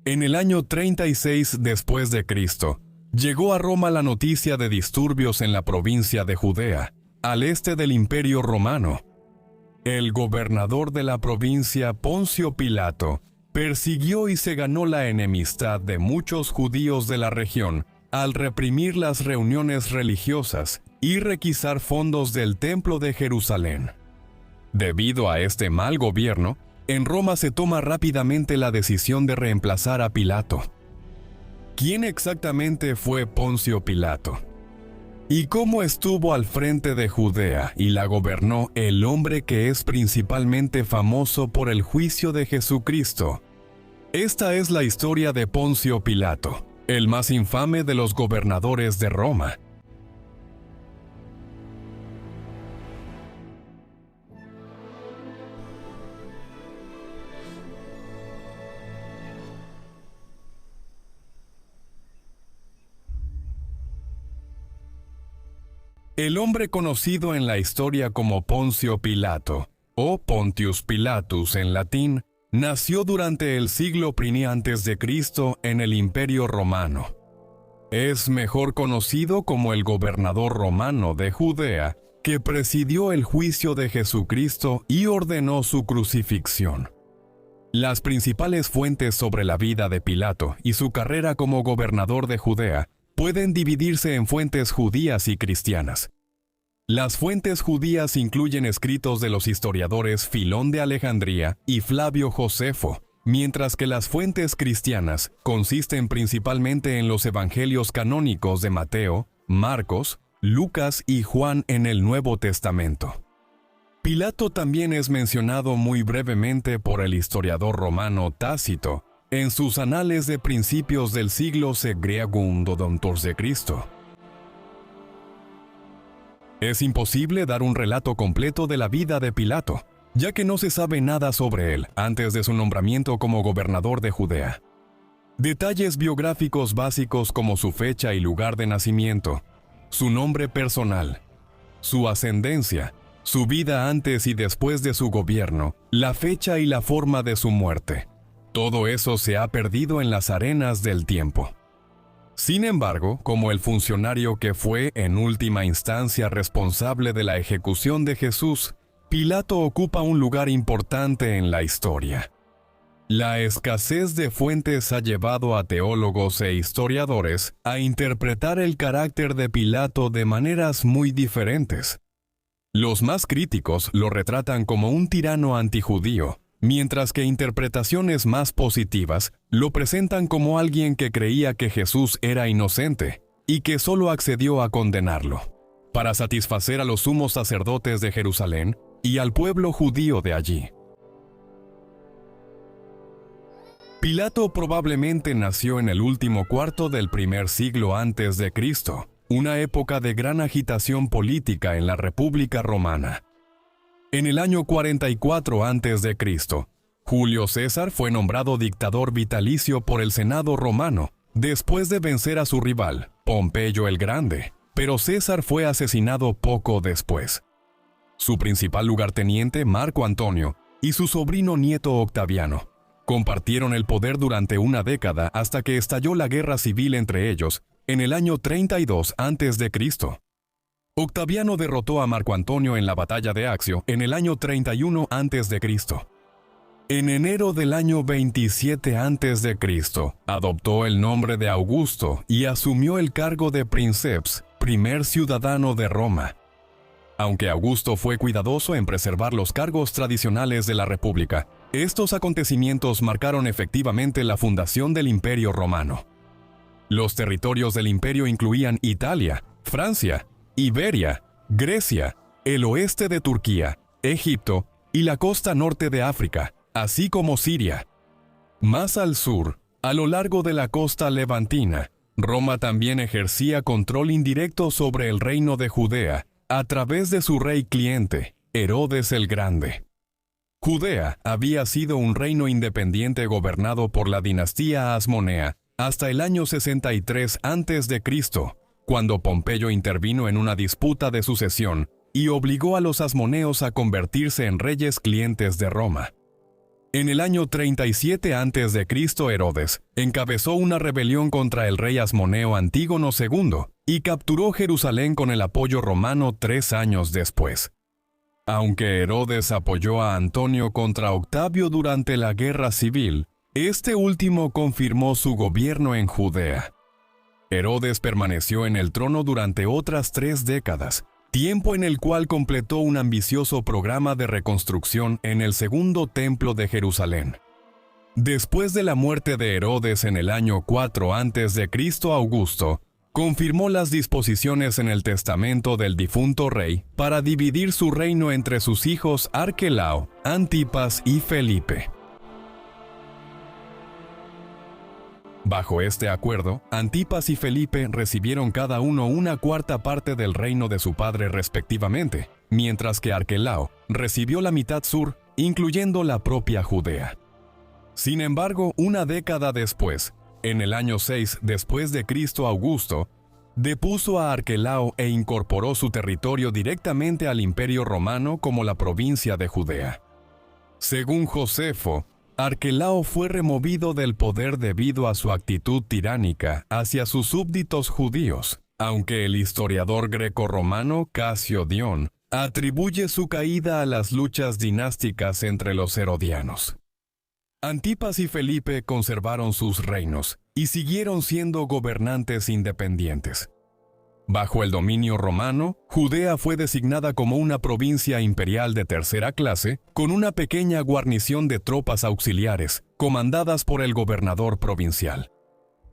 En el año 36 después de Cristo, llegó a Roma la noticia de disturbios en la provincia de Judea, al este del Imperio Romano. El gobernador de la provincia, Poncio Pilato, persiguió y se ganó la enemistad de muchos judíos de la región al reprimir las reuniones religiosas y requisar fondos del Templo de Jerusalén. Debido a este mal gobierno, en Roma se toma rápidamente la decisión de reemplazar a Pilato. ¿Quién exactamente fue Poncio Pilato? ¿Y cómo estuvo al frente de Judea y la gobernó el hombre que es principalmente famoso por el juicio de Jesucristo? Esta es la historia de Poncio Pilato, el más infame de los gobernadores de Roma. El hombre conocido en la historia como Poncio Pilato, o Pontius Pilatus en latín, nació durante el siglo I a.C. en el Imperio Romano. Es mejor conocido como el gobernador romano de Judea, que presidió el juicio de Jesucristo y ordenó su crucifixión. Las principales fuentes sobre la vida de Pilato y su carrera como gobernador de Judea pueden dividirse en fuentes judías y cristianas. Las fuentes judías incluyen escritos de los historiadores Filón de Alejandría y Flavio Josefo, mientras que las fuentes cristianas consisten principalmente en los evangelios canónicos de Mateo, Marcos, Lucas y Juan en el Nuevo Testamento. Pilato también es mencionado muy brevemente por el historiador romano Tácito en sus anales de principios del siglo II a.C. Es imposible dar un relato completo de la vida de Pilato, ya que no se sabe nada sobre él antes de su nombramiento como gobernador de Judea. Detalles biográficos básicos como su fecha y lugar de nacimiento, su nombre personal, su ascendencia, su vida antes y después de su gobierno, la fecha y la forma de su muerte. Todo eso se ha perdido en las arenas del tiempo. Sin embargo, como el funcionario que fue en última instancia responsable de la ejecución de Jesús, Pilato ocupa un lugar importante en la historia. La escasez de fuentes ha llevado a teólogos e historiadores a interpretar el carácter de Pilato de maneras muy diferentes. Los más críticos lo retratan como un tirano antijudío, mientras que interpretaciones más positivas lo presentan como alguien que creía que Jesús era inocente y que solo accedió a condenarlo, para satisfacer a los sumos sacerdotes de Jerusalén y al pueblo judío de allí. Pilato probablemente nació en el último cuarto del primer siglo antes de Cristo, una época de gran agitación política en la República Romana. En el año 44 a.C., Julio César fue nombrado dictador vitalicio por el Senado romano, después de vencer a su rival, Pompeyo el Grande, pero César fue asesinado poco después. Su principal lugarteniente, Marco Antonio, y su sobrino nieto Octaviano, compartieron el poder durante una década hasta que estalló la guerra civil entre ellos en el año 32 a.C. Octaviano derrotó a Marco Antonio en la batalla de Accio en el año 31 a.C. En enero del año 27 a.C., adoptó el nombre de Augusto y asumió el cargo de princeps, primer ciudadano de Roma. Aunque Augusto fue cuidadoso en preservar los cargos tradicionales de la República, estos acontecimientos marcaron efectivamente la fundación del Imperio Romano. Los territorios del imperio incluían Italia, Francia, Iberia, Grecia, el oeste de Turquía, Egipto y la costa norte de África, así como Siria. Más al sur, a lo largo de la costa levantina, Roma también ejercía control indirecto sobre el reino de Judea a través de su rey cliente, Herodes el Grande. Judea había sido un reino independiente gobernado por la dinastía Asmonea hasta el año 63 a.C., cuando Pompeyo intervino en una disputa de sucesión y obligó a los asmoneos a convertirse en reyes clientes de Roma. En el año 37 a.C., Herodes encabezó una rebelión contra el rey Asmoneo Antígono II y capturó Jerusalén con el apoyo romano 3 años después. Aunque Herodes apoyó a Antonio contra Octavio durante la guerra civil, este último confirmó su gobierno en Judea. Herodes permaneció en el trono durante otras 3 décadas, tiempo en el cual completó un ambicioso programa de reconstrucción en el segundo templo de Jerusalén. Después de la muerte de Herodes en el año 4 a.C., Augusto confirmó las disposiciones en el testamento del difunto rey para dividir su reino entre sus hijos Arquelao, Antipas y Felipe. Bajo este acuerdo, Antipas y Felipe recibieron cada uno una cuarta parte del reino de su padre respectivamente, mientras que Arquelao recibió la mitad sur, incluyendo la propia Judea. Sin embargo, una década después, en el año 6 después de Cristo, Augusto depuso a Arquelao e incorporó su territorio directamente al Imperio Romano como la provincia de Judea. Según Josefo, Arquelao fue removido del poder debido a su actitud tiránica hacia sus súbditos judíos, aunque el historiador greco-romano Casio Dion atribuye su caída a las luchas dinásticas entre los herodianos. Antipas y Felipe conservaron sus reinos y siguieron siendo gobernantes independientes. Bajo el dominio romano, Judea fue designada como una provincia imperial de tercera clase, con una pequeña guarnición de tropas auxiliares, comandadas por el gobernador provincial.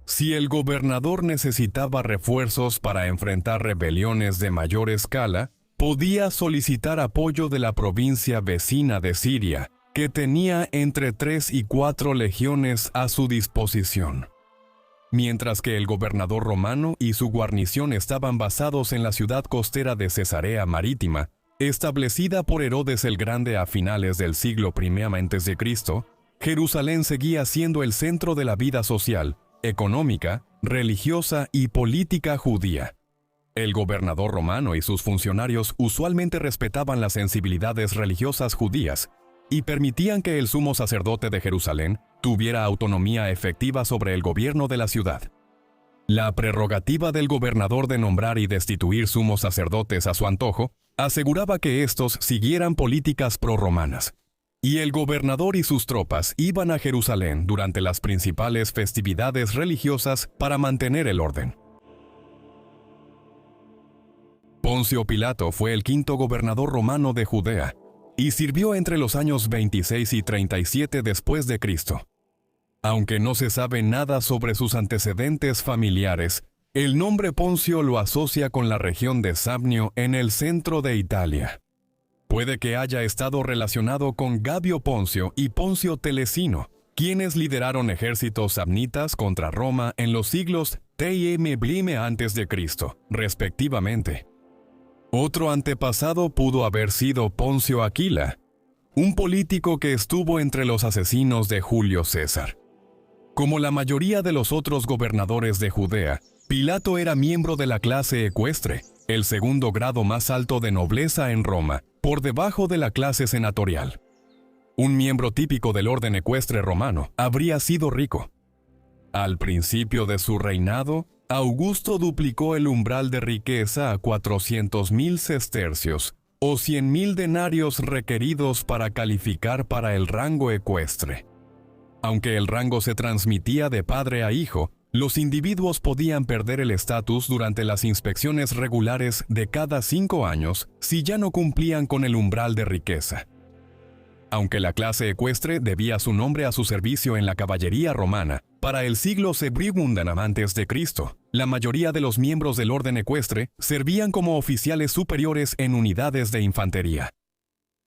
Si el gobernador necesitaba refuerzos para enfrentar rebeliones de mayor escala, podía solicitar apoyo de la provincia vecina de Siria, que tenía entre 3 y 4 legiones a su disposición. Mientras que el gobernador romano y su guarnición estaban basados en la ciudad costera de Cesarea Marítima, establecida por Herodes el Grande a finales del siglo I a.C., Jerusalén seguía siendo el centro de la vida social, económica, religiosa y política judía. El gobernador romano y sus funcionarios usualmente respetaban las sensibilidades religiosas judías y permitían que el sumo sacerdote de Jerusalén tuviera autonomía efectiva sobre el gobierno de la ciudad. La prerrogativa del gobernador de nombrar y destituir sumos sacerdotes a su antojo aseguraba que éstos siguieran políticas prorromanas. Y el gobernador y sus tropas iban a Jerusalén durante las principales festividades religiosas para mantener el orden. Poncio Pilato fue el quinto gobernador romano de Judea y sirvió entre los años 26 y 37 después de Cristo. Aunque no se sabe nada sobre sus antecedentes familiares, el nombre Poncio lo asocia con la región de Samnio en el centro de Italia. Puede que haya estado relacionado con Gabio Poncio y Poncio Telesino, quienes lideraron ejércitos samnitas contra Roma en los siglos T.M. a.C., respectivamente. Otro antepasado pudo haber sido Poncio Aquila, un político que estuvo entre los asesinos de Julio César. Como la mayoría de los otros gobernadores de Judea, Pilato era miembro de la clase ecuestre, el segundo grado más alto de nobleza en Roma, por debajo de la clase senatorial. Un miembro típico del orden ecuestre romano habría sido rico. Al principio de su reinado, Augusto duplicó el umbral de riqueza a 400,000 sestercios, o 100,000 denarios requeridos para calificar para el rango ecuestre. Aunque el rango se transmitía de padre a hijo, los individuos podían perder el estatus durante las inspecciones regulares de cada 5 años si ya no cumplían con el umbral de riqueza. Aunque la clase ecuestre debía su nombre a su servicio en la caballería romana, para el siglo II a.C., la mayoría de los miembros del orden ecuestre servían como oficiales superiores en unidades de infantería.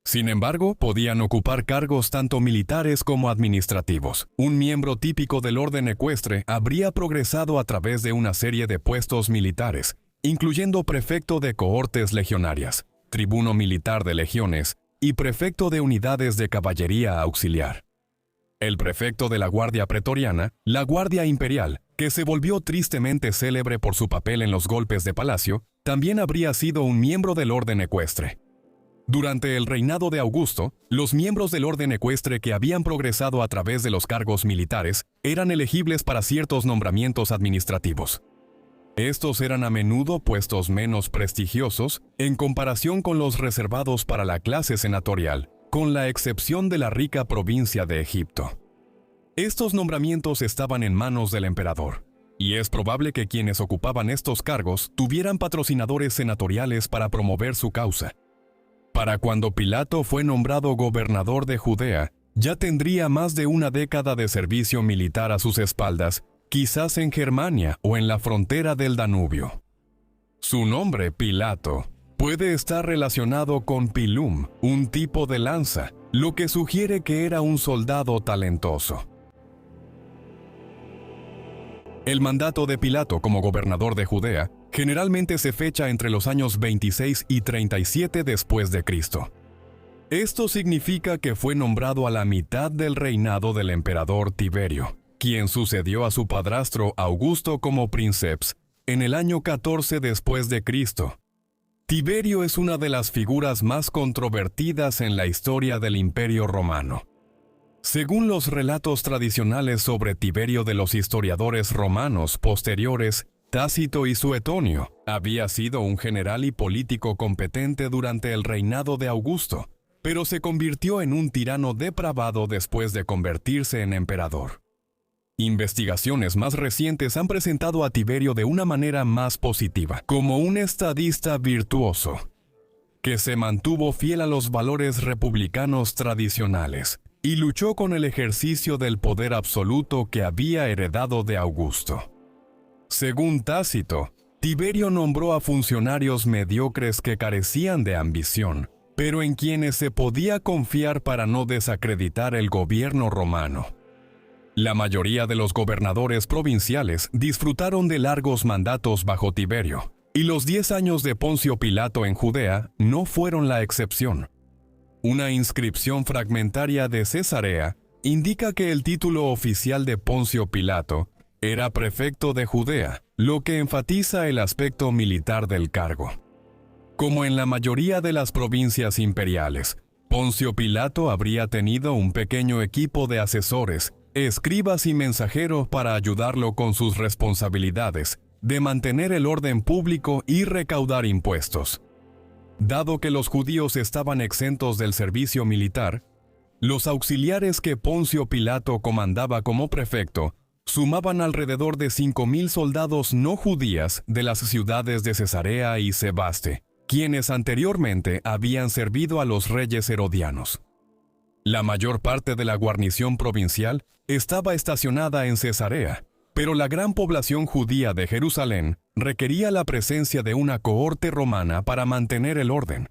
Sin embargo, podían ocupar cargos tanto militares como administrativos. Un miembro típico del orden ecuestre habría progresado a través de una serie de puestos militares, incluyendo prefecto de cohortes legionarias, tribuno militar de legiones y prefecto de unidades de caballería auxiliar. El prefecto de la Guardia Pretoriana, la Guardia Imperial, que se volvió tristemente célebre por su papel en los golpes de palacio, también habría sido un miembro del orden ecuestre. Durante el reinado de Augusto, los miembros del orden ecuestre que habían progresado a través de los cargos militares eran elegibles para ciertos nombramientos administrativos. Estos eran a menudo puestos menos prestigiosos en comparación con los reservados para la clase senatorial, con la excepción de la rica provincia de Egipto. Estos nombramientos estaban en manos del emperador, y es probable que quienes ocupaban estos cargos tuvieran patrocinadores senatoriales para promover su causa. Para cuando Pilato fue nombrado gobernador de Judea, ya tendría más de una década de servicio militar a sus espaldas, quizás en Germania o en la frontera del Danubio. Su nombre, Pilato, puede estar relacionado con pilum, un tipo de lanza, lo que sugiere que era un soldado talentoso. El mandato de Pilato como gobernador de Judea generalmente se fecha entre los años 26 y 37 después de Cristo. Esto significa que fue nombrado a la mitad del reinado del emperador Tiberio, quien sucedió a su padrastro Augusto como princeps en el año 14 después de Cristo. Tiberio es una de las figuras más controvertidas en la historia del Imperio Romano. Según los relatos tradicionales sobre Tiberio de los historiadores romanos posteriores, Tácito y Suetonio, había sido un general y político competente durante el reinado de Augusto, pero se convirtió en un tirano depravado después de convertirse en emperador. Investigaciones más recientes han presentado a Tiberio de una manera más positiva, como un estadista virtuoso, que se mantuvo fiel a los valores republicanos tradicionales y luchó con el ejercicio del poder absoluto que había heredado de Augusto. Según Tácito, Tiberio nombró a funcionarios mediocres que carecían de ambición, pero en quienes se podía confiar para no desacreditar el gobierno romano. La mayoría de los gobernadores provinciales disfrutaron de largos mandatos bajo Tiberio, y los 10 años de Poncio Pilato en Judea no fueron la excepción. Una inscripción fragmentaria de Cesarea indica que el título oficial de Poncio Pilato era prefecto de Judea, lo que enfatiza el aspecto militar del cargo. Como en la mayoría de las provincias imperiales, Poncio Pilato habría tenido un pequeño equipo de asesores, escribas y mensajeros para ayudarlo con sus responsabilidades de mantener el orden público y recaudar impuestos. Dado que los judíos estaban exentos del servicio militar, los auxiliares que Poncio Pilato comandaba como prefecto sumaban alrededor de 5,000 soldados no judías de las ciudades de Cesarea y Sebaste, quienes anteriormente habían servido a los reyes herodianos. La mayor parte de la guarnición provincial estaba estacionada en Cesarea, pero la gran población judía de Jerusalén requería la presencia de una cohorte romana para mantener el orden.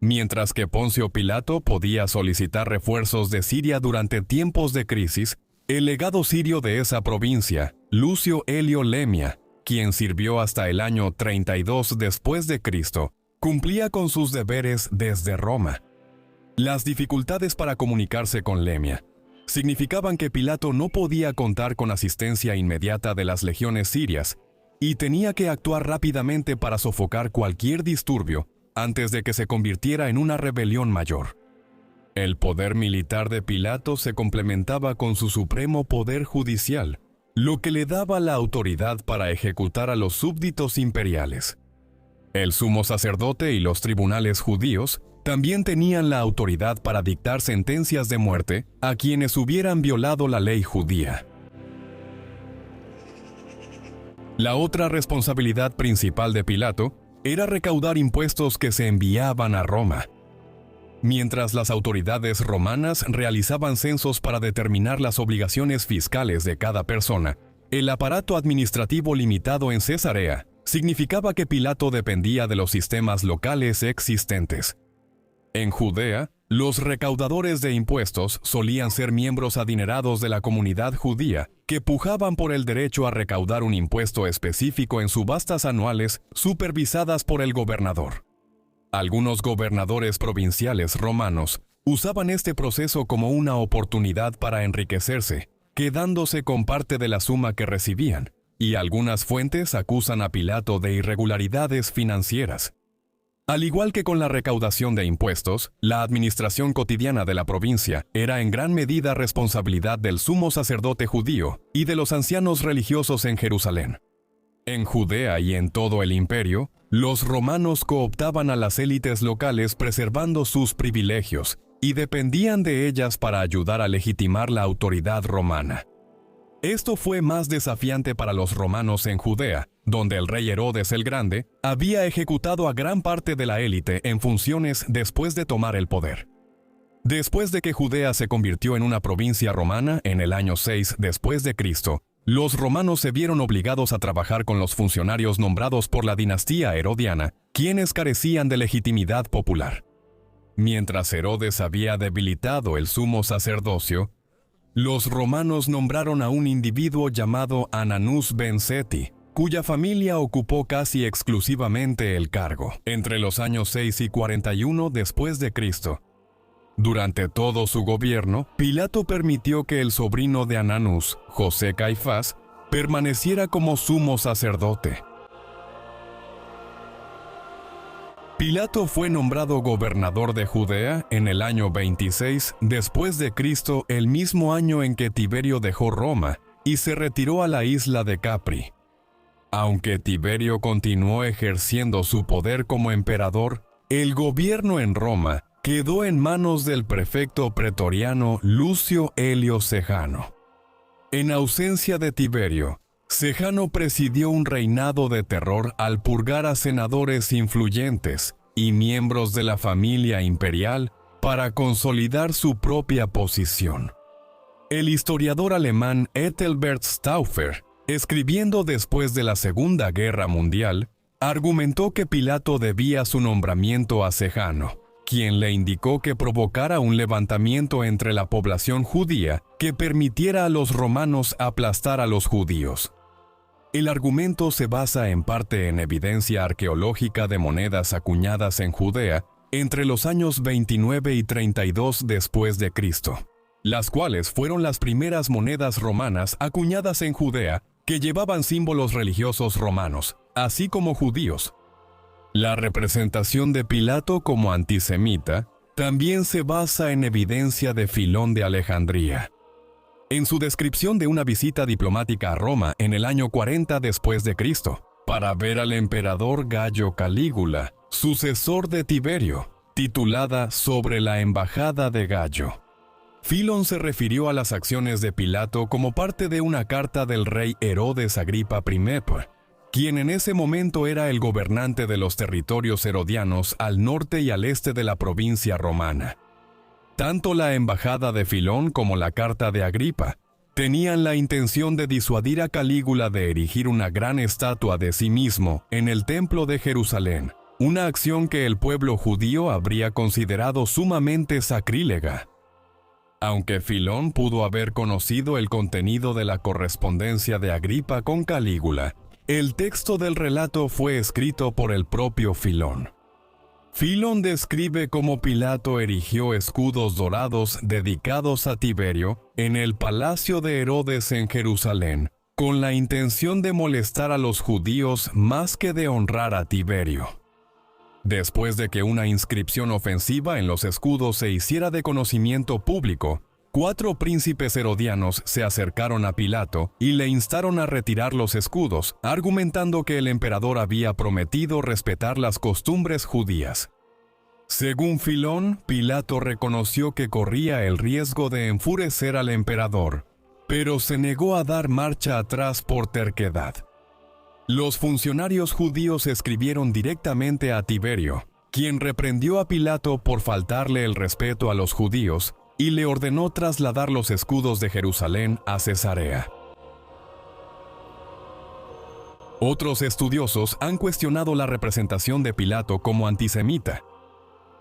Mientras que Poncio Pilato podía solicitar refuerzos de Siria durante tiempos de crisis, el legado sirio de esa provincia, Lucio Helio Lemia, quien sirvió hasta el año 32 después de Cristo, cumplía con sus deberes desde Roma. Las dificultades para comunicarse con Lemia significaban que Pilato no podía contar con asistencia inmediata de las legiones sirias y tenía que actuar rápidamente para sofocar cualquier disturbio antes de que se convirtiera en una rebelión mayor. El poder militar de Pilato se complementaba con su supremo poder judicial, lo que le daba la autoridad para ejecutar a los súbditos imperiales. El sumo sacerdote y los tribunales judíos también tenían la autoridad para dictar sentencias de muerte a quienes hubieran violado la ley judía. La otra responsabilidad principal de Pilato era recaudar impuestos que se enviaban a Roma. Mientras las autoridades romanas realizaban censos para determinar las obligaciones fiscales de cada persona, el aparato administrativo limitado en Cesarea significaba que Pilato dependía de los sistemas locales existentes. En Judea, los recaudadores de impuestos solían ser miembros adinerados de la comunidad judía que pujaban por el derecho a recaudar un impuesto específico en subastas anuales supervisadas por el gobernador. Algunos gobernadores provinciales romanos usaban este proceso como una oportunidad para enriquecerse, quedándose con parte de la suma que recibían, y algunas fuentes acusan a Pilato de irregularidades financieras. Al igual que con la recaudación de impuestos, la administración cotidiana de la provincia era en gran medida responsabilidad del sumo sacerdote judío y de los ancianos religiosos en Jerusalén. En Judea y en todo el imperio, los romanos cooptaban a las élites locales preservando sus privilegios y dependían de ellas para ayudar a legitimar la autoridad romana. Esto fue más desafiante para los romanos en Judea, donde el rey Herodes el Grande había ejecutado a gran parte de la élite en funciones después de tomar el poder. Después de que Judea se convirtió en una provincia romana en el año 6 después de Cristo, los romanos se vieron obligados a trabajar con los funcionarios nombrados por la dinastía herodiana, quienes carecían de legitimidad popular. Mientras Herodes había debilitado el sumo sacerdocio, los romanos nombraron a un individuo llamado Ananus ben Seti, cuya familia ocupó casi exclusivamente el cargo, entre los años 6 y 41 después de Cristo. Durante todo su gobierno, Pilato permitió que el sobrino de Ananus, José Caifás, permaneciera como sumo sacerdote. Pilato fue nombrado gobernador de Judea en el año 26 después de Cristo, el mismo año en que Tiberio dejó Roma y se retiró a la isla de Capri. Aunque Tiberio continuó ejerciendo su poder como emperador, el gobierno en Roma quedó en manos del prefecto pretoriano Lucio Helio Sejano. En ausencia de Tiberio, Sejano presidió un reinado de terror al purgar a senadores influyentes y miembros de la familia imperial para consolidar su propia posición. El historiador alemán Ethelbert Stauffer, escribiendo después de la Segunda Guerra Mundial, argumentó que Pilato debía su nombramiento a Sejano, quien le indicó que provocara un levantamiento entre la población judía que permitiera a los romanos aplastar a los judíos. El argumento se basa en parte en evidencia arqueológica de monedas acuñadas en Judea entre los años 29 y 32 después de Cristo, las cuales fueron las primeras monedas romanas acuñadas en Judea que llevaban símbolos religiosos romanos, así como judíos. La representación de Pilato como antisemita también se basa en evidencia de Filón de Alejandría. En su descripción de una visita diplomática a Roma en el año 40 después de Cristo, para ver al emperador Gayo Calígula, sucesor de Tiberio, titulada Sobre la embajada de Gayo. Filón se refirió a las acciones de Pilato como parte de una carta del rey Herodes Agripa I, quien en ese momento era el gobernante de los territorios herodianos al norte y al este de la provincia romana. Tanto la embajada de Filón como la carta de Agripa tenían la intención de disuadir a Calígula de erigir una gran estatua de sí mismo en el templo de Jerusalén, una acción que el pueblo judío habría considerado sumamente sacrílega. Aunque Filón pudo haber conocido el contenido de la correspondencia de Agripa con Calígula, el texto del relato fue escrito por el propio Filón. Filón describe cómo Pilato erigió escudos dorados dedicados a Tiberio en el palacio de Herodes en Jerusalén, con la intención de molestar a los judíos más que de honrar a Tiberio. Después de que una inscripción ofensiva en los escudos se hiciera de conocimiento público, 4 príncipes herodianos se acercaron a Pilato y le instaron a retirar los escudos, argumentando que el emperador había prometido respetar las costumbres judías. Según Filón, Pilato reconoció que corría el riesgo de enfurecer al emperador, pero se negó a dar marcha atrás por terquedad. Los funcionarios judíos escribieron directamente a Tiberio, quien reprendió a Pilato por faltarle el respeto a los judíos y le ordenó trasladar los escudos de Jerusalén a Cesarea. Otros estudiosos han cuestionado la representación de Pilato como antisemita.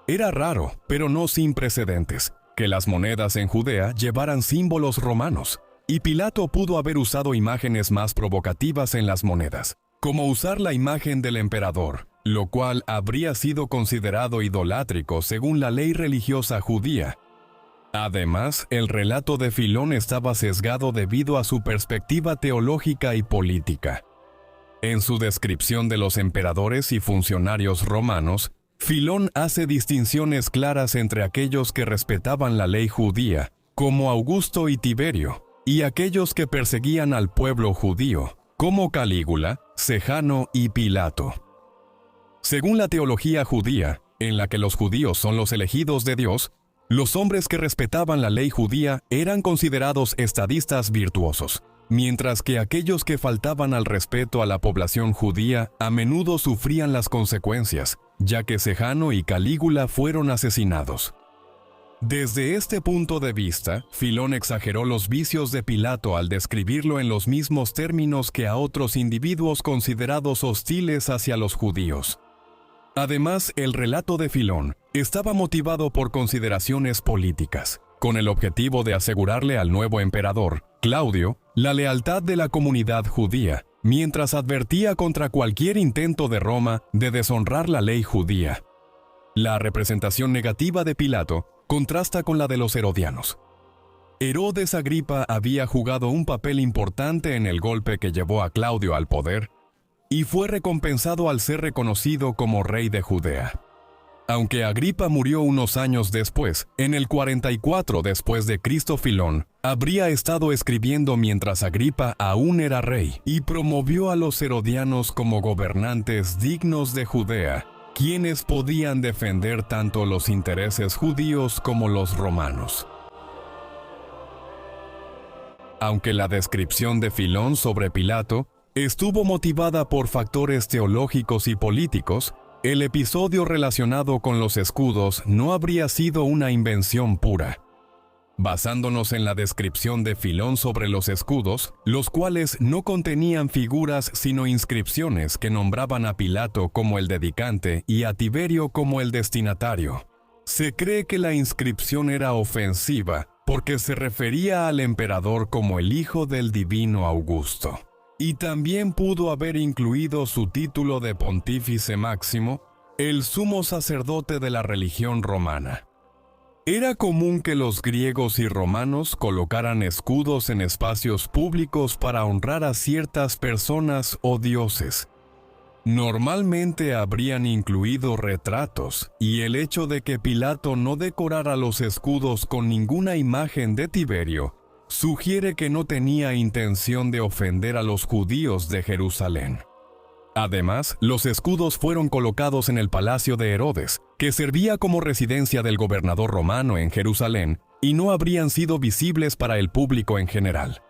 Era raro, pero no sin precedentes, que las monedas en Judea llevaran símbolos romanos, y Pilato pudo haber usado imágenes más provocativas en las monedas, como usar la imagen del emperador, lo cual habría sido considerado idolátrico según la ley religiosa judía. Además, el relato de Filón estaba sesgado debido a su perspectiva teológica y política. En su descripción de los emperadores y funcionarios romanos, Filón hace distinciones claras entre aquellos que respetaban la ley judía, como Augusto y Tiberio, y aquellos que perseguían al pueblo judío, como Calígula, Sejano y Pilato. Según la teología judía, en la que los judíos son los elegidos de Dios, los hombres que respetaban la ley judía eran considerados estadistas virtuosos, mientras que aquellos que faltaban al respeto a la población judía a menudo sufrían las consecuencias, ya que Sejano y Calígula fueron asesinados. Desde este punto de vista, Filón exageró los vicios de Pilato al describirlo en los mismos términos que a otros individuos considerados hostiles hacia los judíos. Además, el relato de Filón estaba motivado por consideraciones políticas, con el objetivo de asegurarle al nuevo emperador, Claudio, la lealtad de la comunidad judía, mientras advertía contra cualquier intento de Roma de deshonrar la ley judía. La representación negativa de Pilato contrasta con la de los herodianos. Herodes Agripa había jugado un papel importante en el golpe que llevó a Claudio al poder, y fue recompensado al ser reconocido como rey de Judea. Aunque Agripa murió unos años después, en el 44 después de Cristo, Filón habría estado escribiendo mientras Agripa aún era rey y promovió a los herodianos como gobernantes dignos de Judea, quienes podían defender tanto los intereses judíos como los romanos. Aunque la descripción de Filón sobre Pilato estuvo motivada por factores teológicos y políticos, el episodio relacionado con los escudos no habría sido una invención pura. Basándonos en la descripción de Filón sobre los escudos, los cuales no contenían figuras sino inscripciones que nombraban a Pilato como el dedicante y a Tiberio como el destinatario, se cree que la inscripción era ofensiva porque se refería al emperador como el hijo del divino Augusto. Y también pudo haber incluido su título de pontífice máximo, el sumo sacerdote de la religión romana. Era común que los griegos y romanos colocaran escudos en espacios públicos para honrar a ciertas personas o dioses. Normalmente habrían incluido retratos, y el hecho de que Pilato no decorara los escudos con ninguna imagen de Tiberio sugiere que no tenía intención de ofender a los judíos de Jerusalén. Además, los escudos fueron colocados en el palacio de Herodes, que servía como residencia del gobernador romano en Jerusalén, y no habrían sido visibles para el público en general.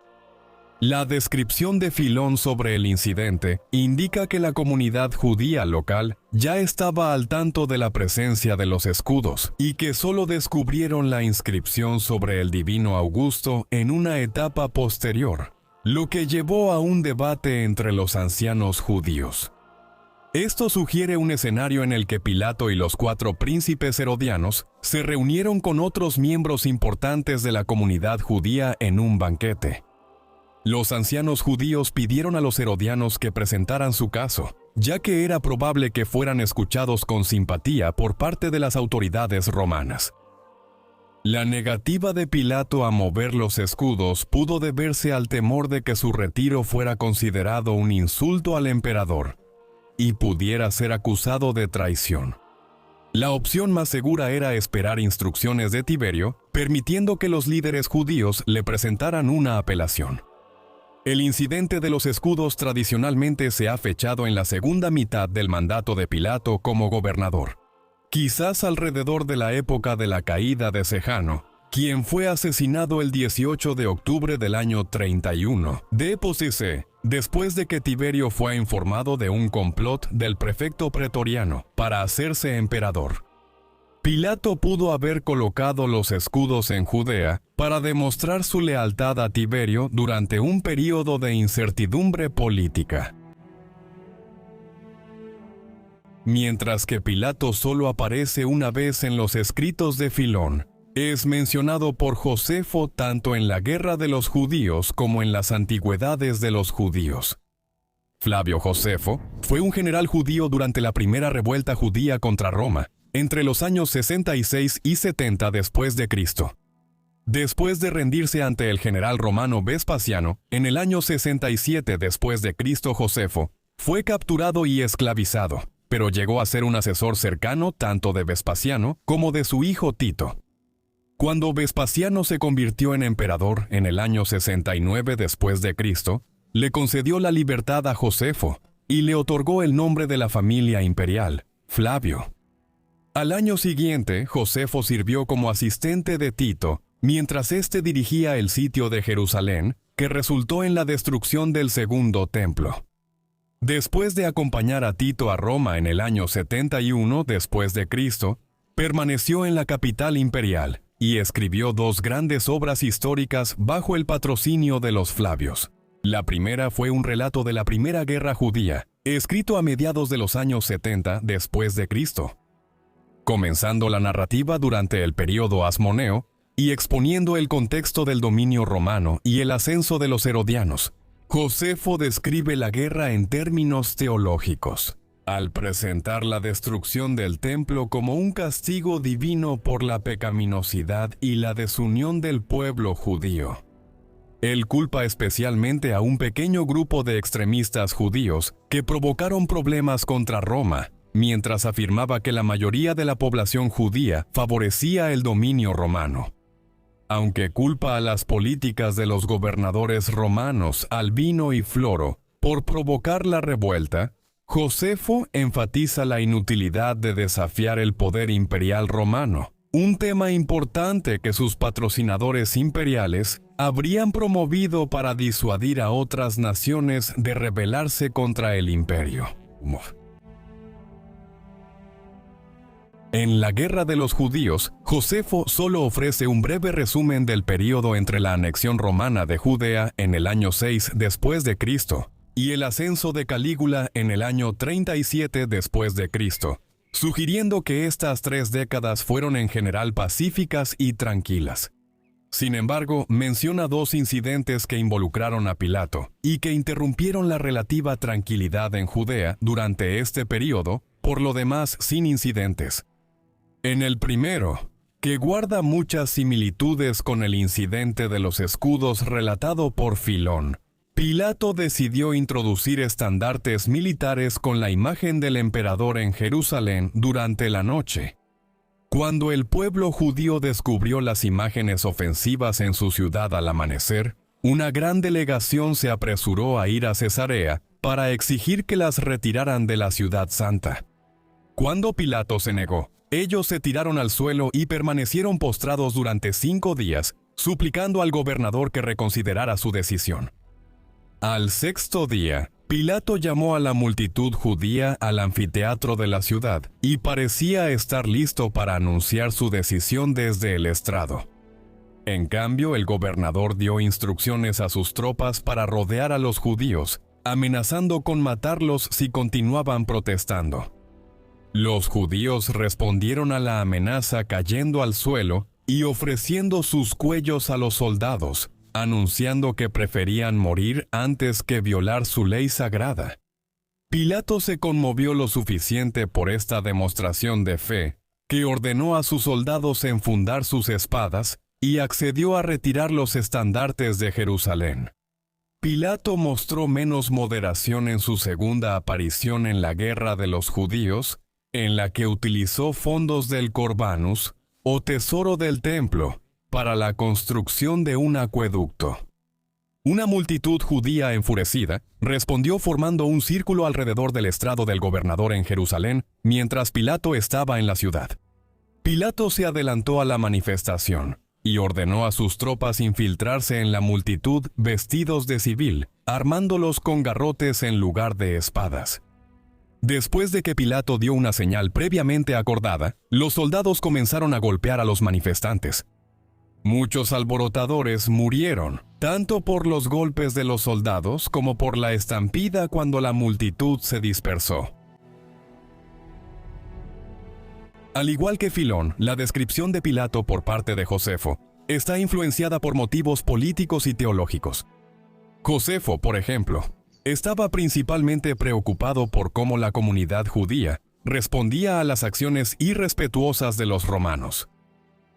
La descripción de Filón sobre el incidente indica que la comunidad judía local ya estaba al tanto de la presencia de los escudos y que solo descubrieron la inscripción sobre el divino Augusto en una etapa posterior, lo que llevó a un debate entre los ancianos judíos. Esto sugiere un escenario en el que Pilato y los 4 príncipes herodianos se reunieron con otros miembros importantes de la comunidad judía en un banquete. Los ancianos judíos pidieron a los herodianos que presentaran su caso, ya que era probable que fueran escuchados con simpatía por parte de las autoridades romanas. La negativa de Pilato a mover los escudos pudo deberse al temor de que su retiro fuera considerado un insulto al emperador y pudiera ser acusado de traición. La opción más segura era esperar instrucciones de Tiberio, permitiendo que los líderes judíos le presentaran una apelación. El incidente de los escudos tradicionalmente se ha fechado en la segunda mitad del mandato de Pilato como gobernador, quizás alrededor de la época de la caída de Sejano, quien fue asesinado el 18 de octubre del año 31 d.C., después de que Tiberio fue informado de un complot del prefecto pretoriano para hacerse emperador. Pilato pudo haber colocado los escudos en Judea para demostrar su lealtad a Tiberio durante un período de incertidumbre política. Mientras que Pilato solo aparece una vez en los escritos de Filón, es mencionado por Josefo tanto en la Guerra de los Judíos como en las Antigüedades de los Judíos. Flavio Josefo fue un general judío durante la primera revuelta judía contra Roma, entre los años 66 y 70 después de Cristo. Después de rendirse ante el general romano Vespasiano, en el año 67 después de Cristo, Josefo fue capturado y esclavizado, pero llegó a ser un asesor cercano tanto de Vespasiano como de su hijo Tito. Cuando Vespasiano se convirtió en emperador en el año 69 después de Cristo, le concedió la libertad a Josefo y le otorgó el nombre de la familia imperial, Flavio. Al año siguiente, Josefo sirvió como asistente de Tito mientras éste dirigía el sitio de Jerusalén, que resultó en la destrucción del segundo templo. Después de acompañar a Tito a Roma en el año 71 después de Cristo, permaneció en la capital imperial y escribió dos grandes obras históricas bajo el patrocinio de los Flavios. La primera fue un relato de la Primera Guerra Judía, escrito a mediados de los años 70 después de Cristo, comenzando la narrativa durante el período asmoneo y exponiendo el contexto del dominio romano y el ascenso de los herodianos. Josefo describe la guerra en términos teológicos, al presentar la destrucción del templo como un castigo divino por la pecaminosidad y la desunión del pueblo judío. Él culpa especialmente a un pequeño grupo de extremistas judíos que provocaron problemas contra Roma, mientras afirmaba que la mayoría de la población judía favorecía el dominio romano. Aunque culpa a las políticas de los gobernadores romanos Albino y Floro por provocar la revuelta, Josefo enfatiza la inutilidad de desafiar el poder imperial romano, un tema importante que sus patrocinadores imperiales habrían promovido para disuadir a otras naciones de rebelarse contra el imperio. En la Guerra de los Judíos, Josefo solo ofrece un breve resumen del período entre la anexión romana de Judea en el año 6 después de Cristo y el ascenso de Calígula en el año 37 después de Cristo, sugiriendo que estas 3 décadas fueron en general pacíficas y tranquilas. Sin embargo, menciona 2 incidentes que involucraron a Pilato y que interrumpieron la relativa tranquilidad en Judea durante este período, por lo demás sin incidentes. En el primero, que guarda muchas similitudes con el incidente de los escudos relatado por Filón, Pilato decidió introducir estandartes militares con la imagen del emperador en Jerusalén durante la noche. Cuando el pueblo judío descubrió las imágenes ofensivas en su ciudad al amanecer, una gran delegación se apresuró a ir a Cesarea para exigir que las retiraran de la ciudad santa. Cuando Pilato se negó, ellos se tiraron al suelo y permanecieron postrados durante 5 días, suplicando al gobernador que reconsiderara su decisión. Al 6º día, Pilato llamó a la multitud judía al anfiteatro de la ciudad y parecía estar listo para anunciar su decisión desde el estrado. En cambio, el gobernador dio instrucciones a sus tropas para rodear a los judíos, amenazando con matarlos si continuaban protestando. Los judíos respondieron a la amenaza cayendo al suelo y ofreciendo sus cuellos a los soldados, anunciando que preferían morir antes que violar su ley sagrada. Pilato se conmovió lo suficiente por esta demostración de fe, que ordenó a sus soldados enfundar sus espadas y accedió a retirar los estandartes de Jerusalén. Pilato mostró menos moderación en su segunda aparición en la Guerra de los Judíos, en la que utilizó fondos del Corbanus, o tesoro del templo, para la construcción de un acueducto. Una multitud judía enfurecida respondió formando un círculo alrededor del estrado del gobernador en Jerusalén mientras Pilato estaba en la ciudad. Pilato se adelantó a la manifestación y ordenó a sus tropas infiltrarse en la multitud vestidos de civil, armándolos con garrotes en lugar de espadas. Después de que Pilato dio una señal previamente acordada, los soldados comenzaron a golpear a los manifestantes. Muchos alborotadores murieron, tanto por los golpes de los soldados como por la estampida cuando la multitud se dispersó. Al igual que Filón, la descripción de Pilato por parte de Josefo está influenciada por motivos políticos y teológicos. Josefo, por ejemplo, estaba principalmente preocupado por cómo la comunidad judía respondía a las acciones irrespetuosas de los romanos.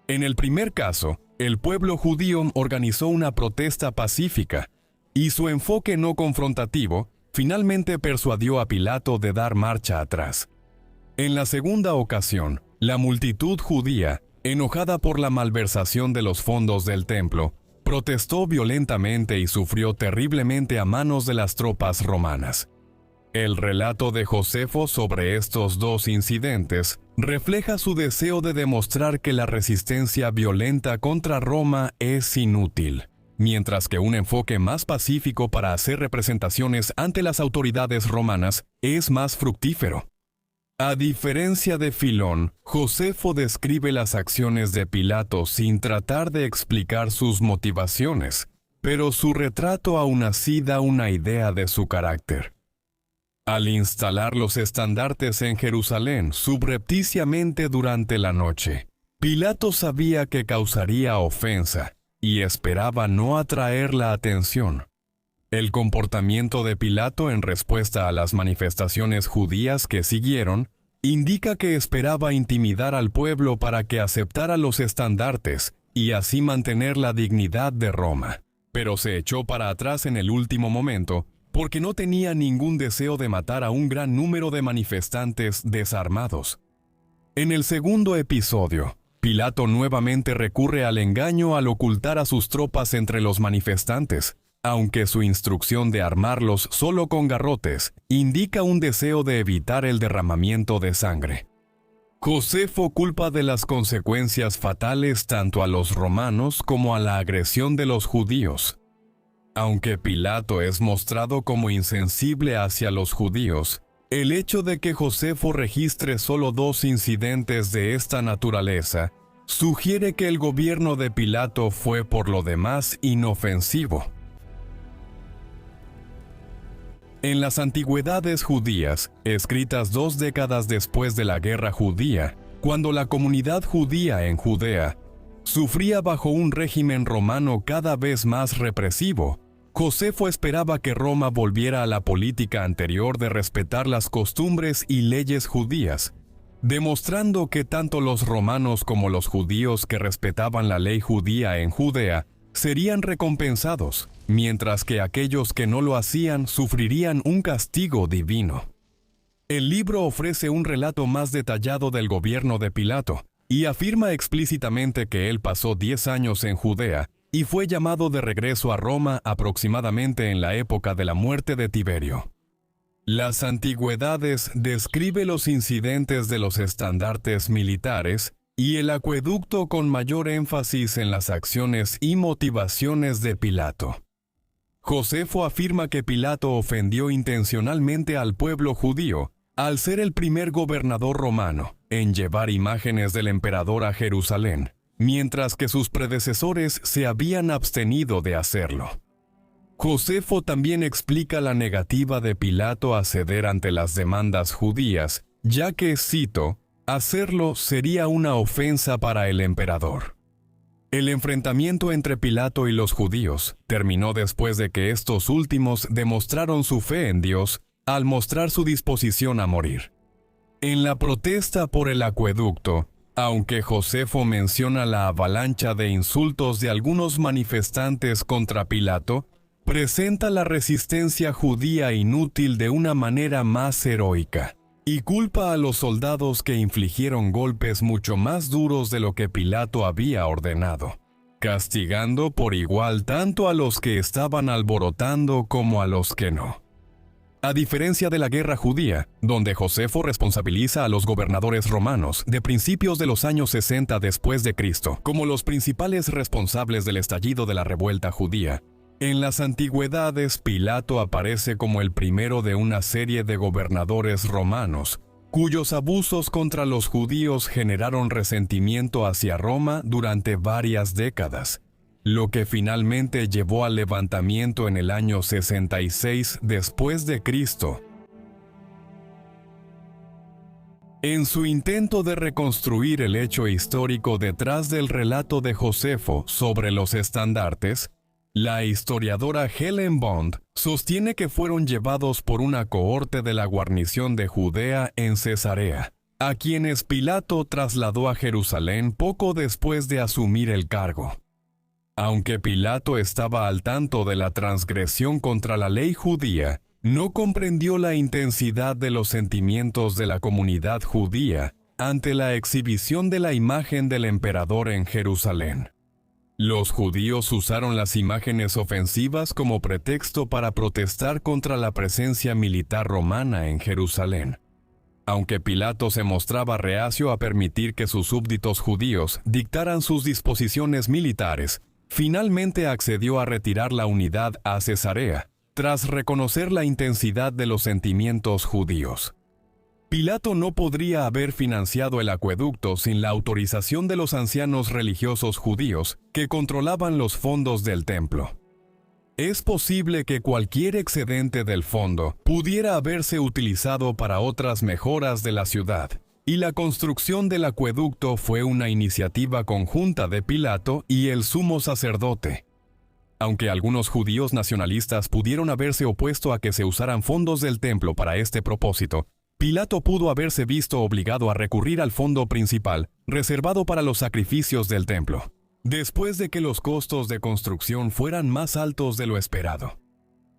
En el primer caso, el pueblo judío organizó una protesta pacífica, y su enfoque no confrontativo finalmente persuadió a Pilato de dar marcha atrás. En la segunda ocasión, la multitud judía, enojada por la malversación de los fondos del templo, protestó violentamente y sufrió terriblemente a manos de las tropas romanas. El relato de Josefo sobre estos dos incidentes refleja su deseo de demostrar que la resistencia violenta contra Roma es inútil, mientras que un enfoque más pacífico para hacer representaciones ante las autoridades romanas es más fructífero. A diferencia de Filón, Josefo describe las acciones de Pilato sin tratar de explicar sus motivaciones, pero su retrato aún así da una idea de su carácter. Al instalar los estandartes en Jerusalén subrepticiamente durante la noche, Pilato sabía que causaría ofensa y esperaba no atraer la atención. El comportamiento de Pilato en respuesta a las manifestaciones judías que siguieron indica que esperaba intimidar al pueblo para que aceptara los estandartes y así mantener la dignidad de Roma, pero se echó para atrás en el último momento porque no tenía ningún deseo de matar a un gran número de manifestantes desarmados. En el segundo episodio, Pilato nuevamente recurre al engaño al ocultar a sus tropas entre los manifestantes, aunque su instrucción de armarlos solo con garrotes indica un deseo de evitar el derramamiento de sangre. Josefo culpa de las consecuencias fatales tanto a los romanos como a la agresión de los judíos. Aunque Pilato es mostrado como insensible hacia los judíos, el hecho de que Josefo registre solo 2 incidentes de esta naturaleza sugiere que el gobierno de Pilato fue por lo demás inofensivo. En las antigüedades judías, escritas 2 décadas después de la Guerra Judía, cuando la comunidad judía en Judea sufría bajo un régimen romano cada vez más represivo, Josefo esperaba que Roma volviera a la política anterior de respetar las costumbres y leyes judías, demostrando que tanto los romanos como los judíos que respetaban la ley judía en Judea serían recompensados, mientras que aquellos que no lo hacían sufrirían un castigo divino. El libro ofrece un relato más detallado del gobierno de Pilato y afirma explícitamente que él pasó 10 años en Judea y fue llamado de regreso a Roma aproximadamente en la época de la muerte de Tiberio. Las antigüedades describe los incidentes de los estandartes militares y el acueducto con mayor énfasis en las acciones y motivaciones de Pilato. Josefo afirma que Pilato ofendió intencionalmente al pueblo judío al ser el primer gobernador romano en llevar imágenes del emperador a Jerusalén, mientras que sus predecesores se habían abstenido de hacerlo. Josefo también explica la negativa de Pilato a ceder ante las demandas judías, ya que, cito, hacerlo sería una ofensa para el emperador. El enfrentamiento entre Pilato y los judíos terminó después de que estos últimos demostraron su fe en Dios al mostrar su disposición a morir. En la protesta por el acueducto, aunque Josefo menciona la avalancha de insultos de algunos manifestantes contra Pilato, presenta la resistencia judía inútil de una manera más heroica y culpa a los soldados que infligieron golpes mucho más duros de lo que Pilato había ordenado, castigando por igual tanto a los que estaban alborotando como a los que no. A diferencia de la guerra judía, donde Josefo responsabiliza a los gobernadores romanos de principios de los años 60 después de Cristo como los principales responsables del estallido de la revuelta judía, en las antigüedades Pilato aparece como el primero de una serie de gobernadores romanos, cuyos abusos contra los judíos generaron resentimiento hacia Roma durante varias décadas, lo que finalmente llevó al levantamiento en el año 66 después de Cristo. En su intento de reconstruir el hecho histórico detrás del relato de Josefo sobre los estandartes, la historiadora Helen Bond sostiene que fueron llevados por una cohorte de la guarnición de Judea en Cesarea, a quienes Pilato trasladó a Jerusalén poco después de asumir el cargo. Aunque Pilato estaba al tanto de la transgresión contra la ley judía no comprendió la intensidad de los sentimientos de la comunidad judía ante la exhibición de la imagen del emperador en Jerusalén. Los judíos usaron las imágenes ofensivas como pretexto para protestar contra la presencia militar romana en Jerusalén. Aunque Pilato se mostraba reacio a permitir que sus súbditos judíos dictaran sus disposiciones militares, finalmente accedió a retirar la unidad a Cesarea, tras reconocer la intensidad de los sentimientos judíos. Pilato no podría haber financiado el acueducto sin la autorización de los ancianos religiosos judíos que controlaban los fondos del templo. Es posible que cualquier excedente del fondo pudiera haberse utilizado para otras mejoras de la ciudad, y la construcción del acueducto fue una iniciativa conjunta de Pilato y el sumo sacerdote. Aunque algunos judíos nacionalistas pudieron haberse opuesto a que se usaran fondos del templo para este propósito, Pilato pudo haberse visto obligado a recurrir al fondo principal, reservado para los sacrificios del templo, después de que los costos de construcción fueran más altos de lo esperado.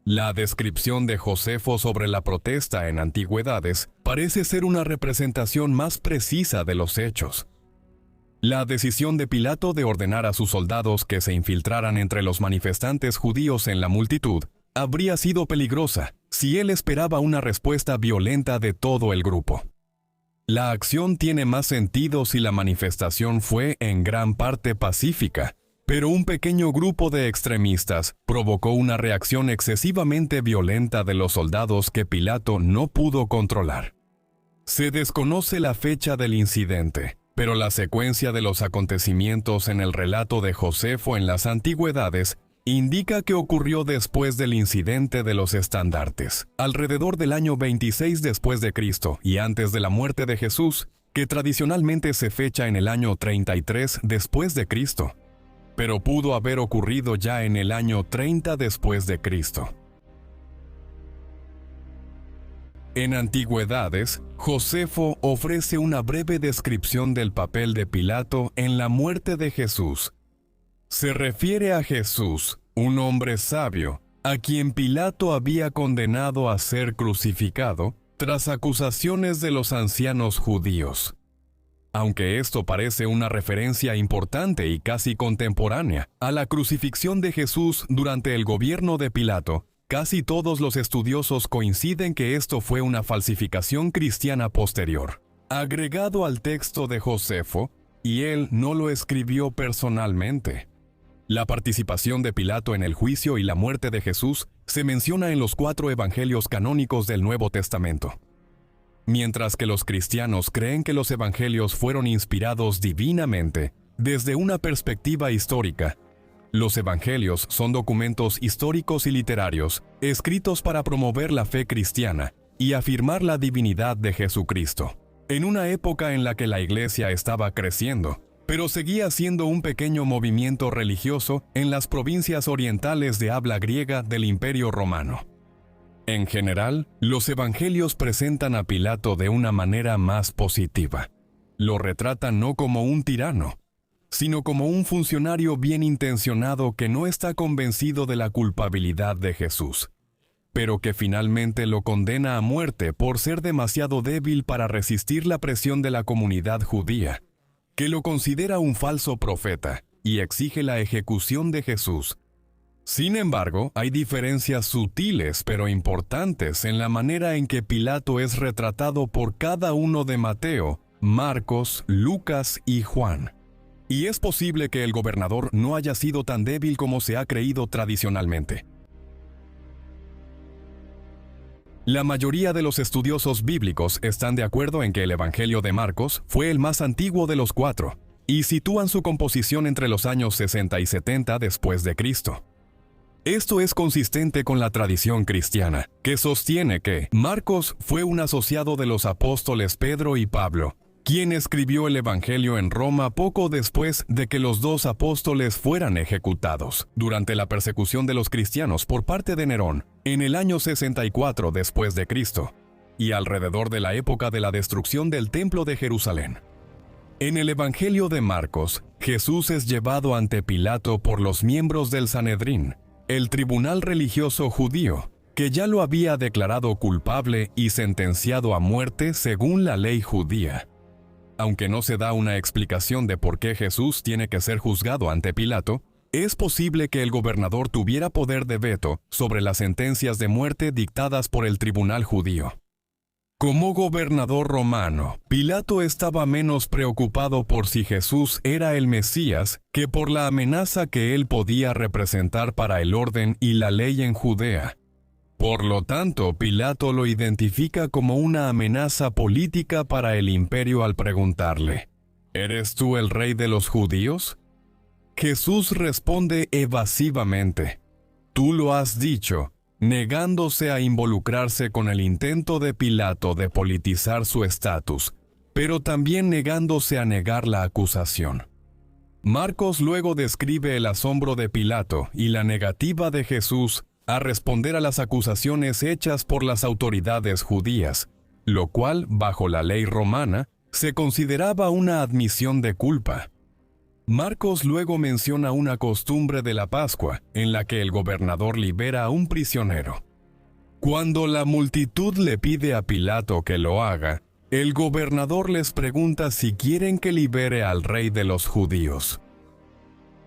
La descripción de Josefo sobre la protesta en Antigüedades parece ser una representación más precisa de los hechos. La decisión de Pilato de ordenar a sus soldados que se infiltraran entre los manifestantes judíos en la multitud habría sido peligrosa si él esperaba una respuesta violenta de todo el grupo. La acción tiene más sentido si la manifestación fue en gran parte pacífica, pero un pequeño grupo de extremistas provocó una reacción excesivamente violenta de los soldados que Pilato no pudo controlar. Se desconoce la fecha del incidente, pero la secuencia de los acontecimientos en el relato de Josefo en las Antigüedades indica que ocurrió después del incidente de los estandartes, alrededor del año 26 después de Cristo y antes de la muerte de Jesús, que tradicionalmente se fecha en el año 33 después de Cristo, pero pudo haber ocurrido ya en el año 30 después de Cristo. En Antigüedades, Josefo ofrece una breve descripción del papel de Pilato en la muerte de Jesús. Se refiere a Jesús, un hombre sabio, a quien Pilato había condenado a ser crucificado tras acusaciones de los ancianos judíos. Aunque esto parece una referencia importante y casi contemporánea a la crucifixión de Jesús durante el gobierno de Pilato, casi todos los estudiosos coinciden que esto fue una falsificación cristiana posterior, agregado al texto de Josefo, y él no lo escribió personalmente. La participación de Pilato en el juicio y la muerte de Jesús se menciona en los 4 evangelios canónicos del Nuevo Testamento. Mientras que los cristianos creen que los evangelios fueron inspirados divinamente, desde una perspectiva histórica, los evangelios son documentos históricos y literarios, escritos para promover la fe cristiana y afirmar la divinidad de Jesucristo, en una época en la que la Iglesia estaba creciendo, pero seguía siendo un pequeño movimiento religioso en las provincias orientales de habla griega del Imperio Romano. En general, los evangelios presentan a Pilato de una manera más positiva. Lo retratan no como un tirano, sino como un funcionario bien intencionado que no está convencido de la culpabilidad de Jesús, pero que finalmente lo condena a muerte por ser demasiado débil para resistir la presión de la comunidad judía, que lo considera un falso profeta y exige la ejecución de Jesús. Sin embargo, hay diferencias sutiles pero importantes en la manera en que Pilato es retratado por cada uno de Mateo, Marcos, Lucas y Juan. Y es posible que el gobernador no haya sido tan débil como se ha creído tradicionalmente. La mayoría de los estudiosos bíblicos están de acuerdo en que el Evangelio de Marcos fue el más antiguo de los 4, y sitúan su composición entre los años 60 y 70 después de Cristo. Esto es consistente con la tradición cristiana, que sostiene que Marcos fue un asociado de los apóstoles Pedro y Pablo, quien escribió el Evangelio en Roma poco después de que los 2 apóstoles fueran ejecutados, durante la persecución de los cristianos por parte de Nerón, en el año 64 después de Cristo, y alrededor de la época de la destrucción del Templo de Jerusalén. En el Evangelio de Marcos, Jesús es llevado ante Pilato por los miembros del Sanedrín, el tribunal religioso judío, que ya lo había declarado culpable y sentenciado a muerte según la ley judía. Aunque no se da una explicación de por qué Jesús tiene que ser juzgado ante Pilato, es posible que el gobernador tuviera poder de veto sobre las sentencias de muerte dictadas por el tribunal judío. Como gobernador romano, Pilato estaba menos preocupado por si Jesús era el Mesías que por la amenaza que él podía representar para el orden y la ley en Judea. Por lo tanto, Pilato lo identifica como una amenaza política para el imperio al preguntarle, ¿eres tú el rey de los judíos? Jesús responde evasivamente, tú lo has dicho, negándose a involucrarse con el intento de Pilato de politizar su estatus, pero también negándose a negar la acusación. Marcos luego describe el asombro de Pilato y la negativa de Jesús a responder a las acusaciones hechas por las autoridades judías, lo cual, bajo la ley romana, se consideraba una admisión de culpa. Marcos luego menciona una costumbre de la Pascua, en la que el gobernador libera a un prisionero. Cuando la multitud le pide a Pilato que lo haga, el gobernador les pregunta si quieren que libere al rey de los judíos.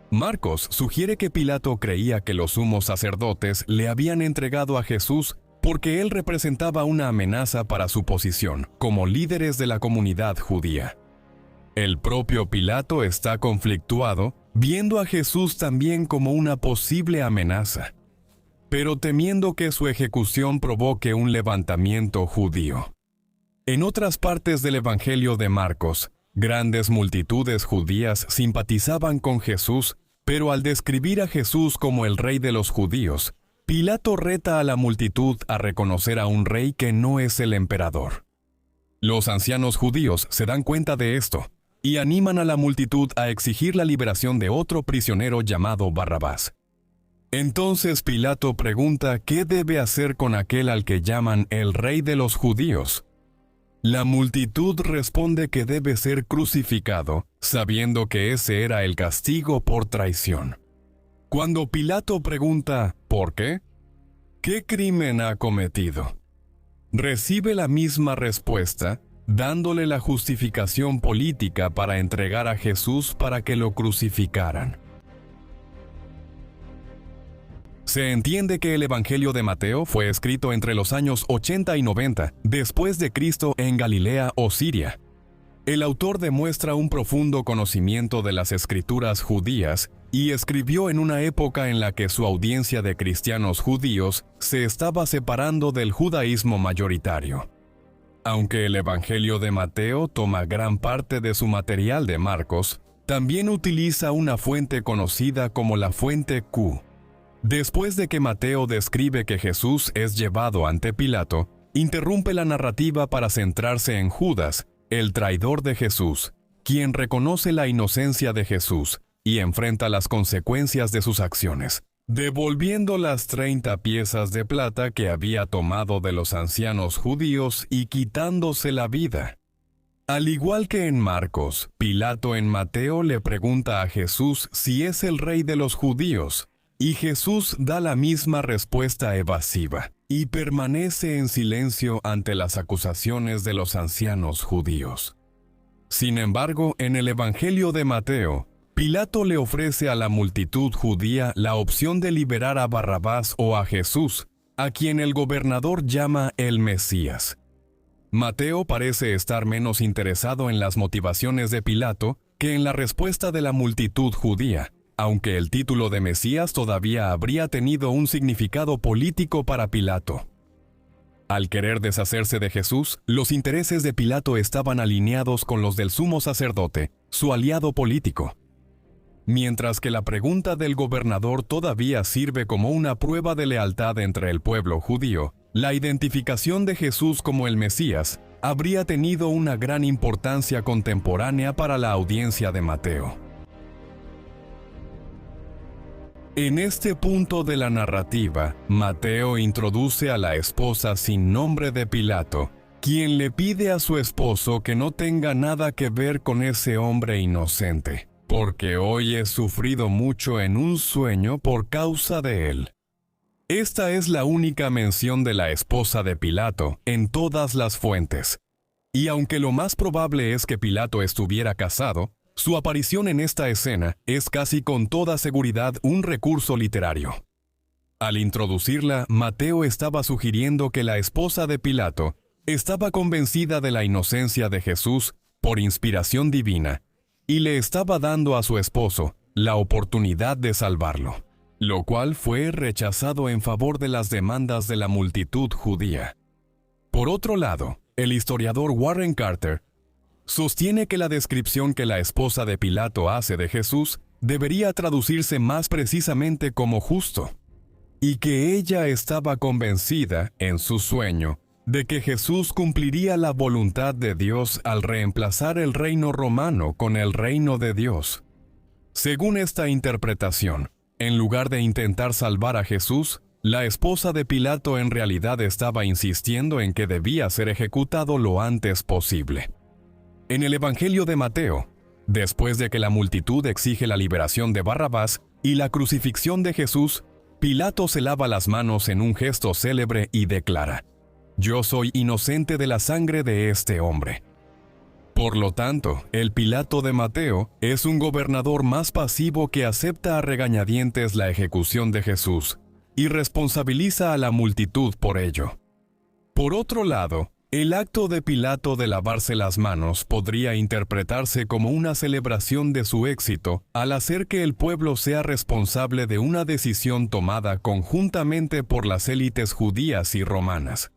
Marcos sugiere que Pilato creía que los sumos sacerdotes le habían entregado a Jesús porque él representaba una amenaza para su posición como líderes de la comunidad judía. El propio Pilato está conflictuado, viendo a Jesús también como una posible amenaza, pero temiendo que su ejecución provoque un levantamiento judío. En otras partes del Evangelio de Marcos, grandes multitudes judías simpatizaban con Jesús, pero al describir a Jesús como el rey de los judíos, Pilato reta a la multitud a reconocer a un rey que no es el emperador. Los ancianos judíos se dan cuenta de esto y animan a la multitud a exigir la liberación de otro prisionero llamado Barrabás. Entonces Pilato pregunta qué debe hacer con aquel al que llaman el rey de los judíos. La multitud responde que debe ser crucificado, sabiendo que ese era el castigo por traición. Cuando Pilato pregunta ¿por qué? ¿Qué crimen ha cometido? Recibe la misma respuesta, dándole la justificación política para entregar a Jesús para que lo crucificaran. Se entiende que el Evangelio de Mateo fue escrito entre los años 80 y 90 después de Cristo en Galilea o Siria. El autor demuestra un profundo conocimiento de las escrituras judías y escribió en una época en la que su audiencia de cristianos judíos se estaba separando del judaísmo mayoritario. Aunque el Evangelio de Mateo toma gran parte de su material de Marcos, también utiliza una fuente conocida como la fuente Q. Después de que Mateo describe que Jesús es llevado ante Pilato, interrumpe la narrativa para centrarse en Judas, el traidor de Jesús, quien reconoce la inocencia de Jesús y enfrenta las consecuencias de sus acciones, devolviendo las 30 piezas de plata que había tomado de los ancianos judíos y quitándose la vida. Al igual que en Marcos, Pilato en Mateo le pregunta a Jesús si es el rey de los judíos, y Jesús da la misma respuesta evasiva, y permanece en silencio ante las acusaciones de los ancianos judíos. Sin embargo, en el Evangelio de Mateo, Pilato le ofrece a la multitud judía la opción de liberar a Barrabás o a Jesús, a quien el gobernador llama el Mesías. Mateo parece estar menos interesado en las motivaciones de Pilato que en la respuesta de la multitud judía, aunque el título de Mesías todavía habría tenido un significado político para Pilato. Al querer deshacerse de Jesús, los intereses de Pilato estaban alineados con los del sumo sacerdote, su aliado político. Mientras que la pregunta del gobernador todavía sirve como una prueba de lealtad entre el pueblo judío, la identificación de Jesús como el Mesías habría tenido una gran importancia contemporánea para la audiencia de Mateo. En este punto de la narrativa, Mateo introduce a la esposa sin nombre de Pilato, quien le pide a su esposo que no tenga nada que ver con ese hombre inocente, porque hoy he sufrido mucho en un sueño por causa de él. Esta es la única mención de la esposa de Pilato en todas las fuentes. Y aunque lo más probable es que Pilato estuviera casado, su aparición en esta escena es casi con toda seguridad un recurso literario. Al introducirla, Mateo estaba sugiriendo que la esposa de Pilato estaba convencida de la inocencia de Jesús por inspiración divina y le estaba dando a su esposo la oportunidad de salvarlo, lo cual fue rechazado en favor de las demandas de la multitud judía. Por otro lado, el historiador Warren Carter sostiene que la descripción que la esposa de Pilato hace de Jesús debería traducirse más precisamente como justo, y que ella estaba convencida, en su sueño, de que Jesús cumpliría la voluntad de Dios al reemplazar el reino romano con el reino de Dios. Según esta interpretación, en lugar de intentar salvar a Jesús, la esposa de Pilato en realidad estaba insistiendo en que debía ser ejecutado lo antes posible. En el Evangelio de Mateo, después de que la multitud exige la liberación de Barrabás y la crucifixión de Jesús, Pilato se lava las manos en un gesto célebre y declara: «Yo soy inocente de la sangre de este hombre». Por lo tanto, el Pilato de Mateo es un gobernador más pasivo que acepta a regañadientes la ejecución de Jesús y responsabiliza a la multitud por ello. Por otro lado, el acto de Pilato de lavarse las manos podría interpretarse como una celebración de su éxito al hacer que el pueblo sea responsable de una decisión tomada conjuntamente por las élites judías y romanas.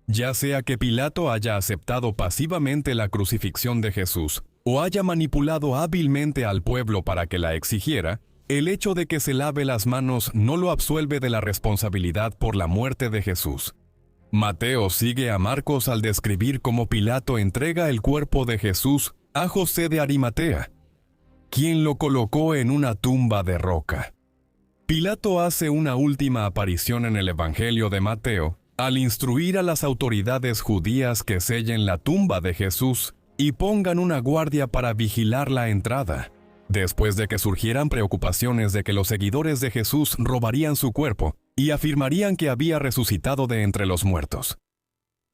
Ya sea que Pilato haya aceptado pasivamente la crucifixión de Jesús o haya manipulado hábilmente al pueblo para que la exigiera, el hecho de que se lave las manos no lo absuelve de la responsabilidad por la muerte de Jesús. Mateo sigue a Marcos al describir cómo Pilato entrega el cuerpo de Jesús a José de Arimatea, quien lo colocó en una tumba de roca. Pilato hace una última aparición en el Evangelio de Mateo al instruir a las autoridades judías que sellen la tumba de Jesús y pongan una guardia para vigilar la entrada, después de que surgieran preocupaciones de que los seguidores de Jesús robarían su cuerpo y afirmarían que había resucitado de entre los muertos.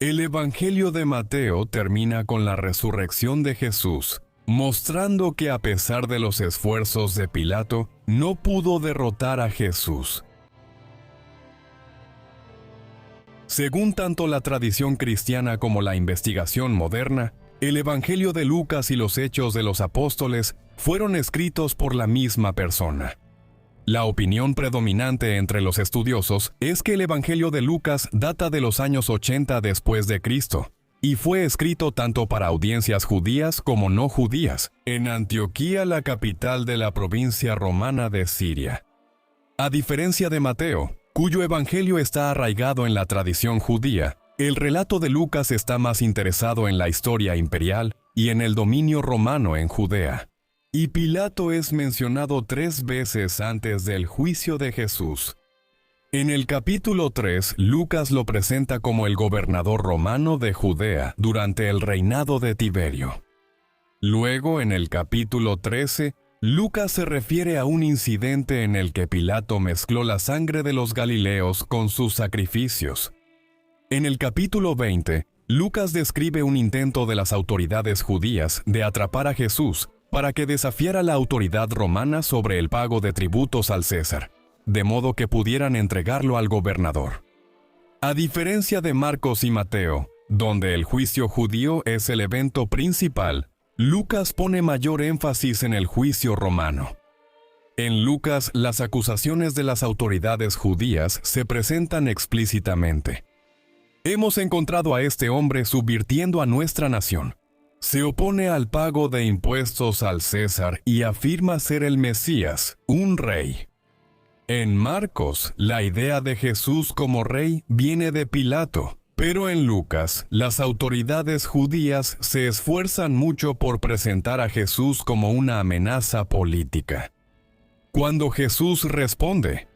El Evangelio de Mateo termina con la resurrección de Jesús, mostrando que a pesar de los esfuerzos de Pilato, no pudo derrotar a Jesús. Según tanto la tradición cristiana como la investigación moderna, el Evangelio de Lucas y los Hechos de los Apóstoles fueron escritos por la misma persona. La opinión predominante entre los estudiosos es que el Evangelio de Lucas data de los años 80 después de Cristo, y fue escrito tanto para audiencias judías como no judías, en Antioquía, la capital de la provincia romana de Siria. A diferencia de Mateo, cuyo evangelio está arraigado en la tradición judía, el relato de Lucas está más interesado en la historia imperial y en el dominio romano en Judea. Y Pilato es mencionado 3 veces antes del juicio de Jesús. En el capítulo 3, Lucas lo presenta como el gobernador romano de Judea durante el reinado de Tiberio. Luego, en el capítulo 13, Lucas se refiere a un incidente en el que Pilato mezcló la sangre de los galileos con sus sacrificios. En el capítulo 20, Lucas describe un intento de las autoridades judías de atrapar a Jesús para que desafiara la autoridad romana sobre el pago de tributos al César, de modo que pudieran entregarlo al gobernador. A diferencia de Marcos y Mateo, donde el juicio judío es el evento principal, Lucas pone mayor énfasis en el juicio romano. En Lucas, las acusaciones de las autoridades judías se presentan explícitamente. Hemos encontrado a este hombre subvirtiendo a nuestra nación. Se opone al pago de impuestos al César y afirma ser el Mesías, un rey. En Marcos, la idea de Jesús como rey viene de Pilato, pero en Lucas, las autoridades judías se esfuerzan mucho por presentar a Jesús como una amenaza política. Cuando Jesús responde,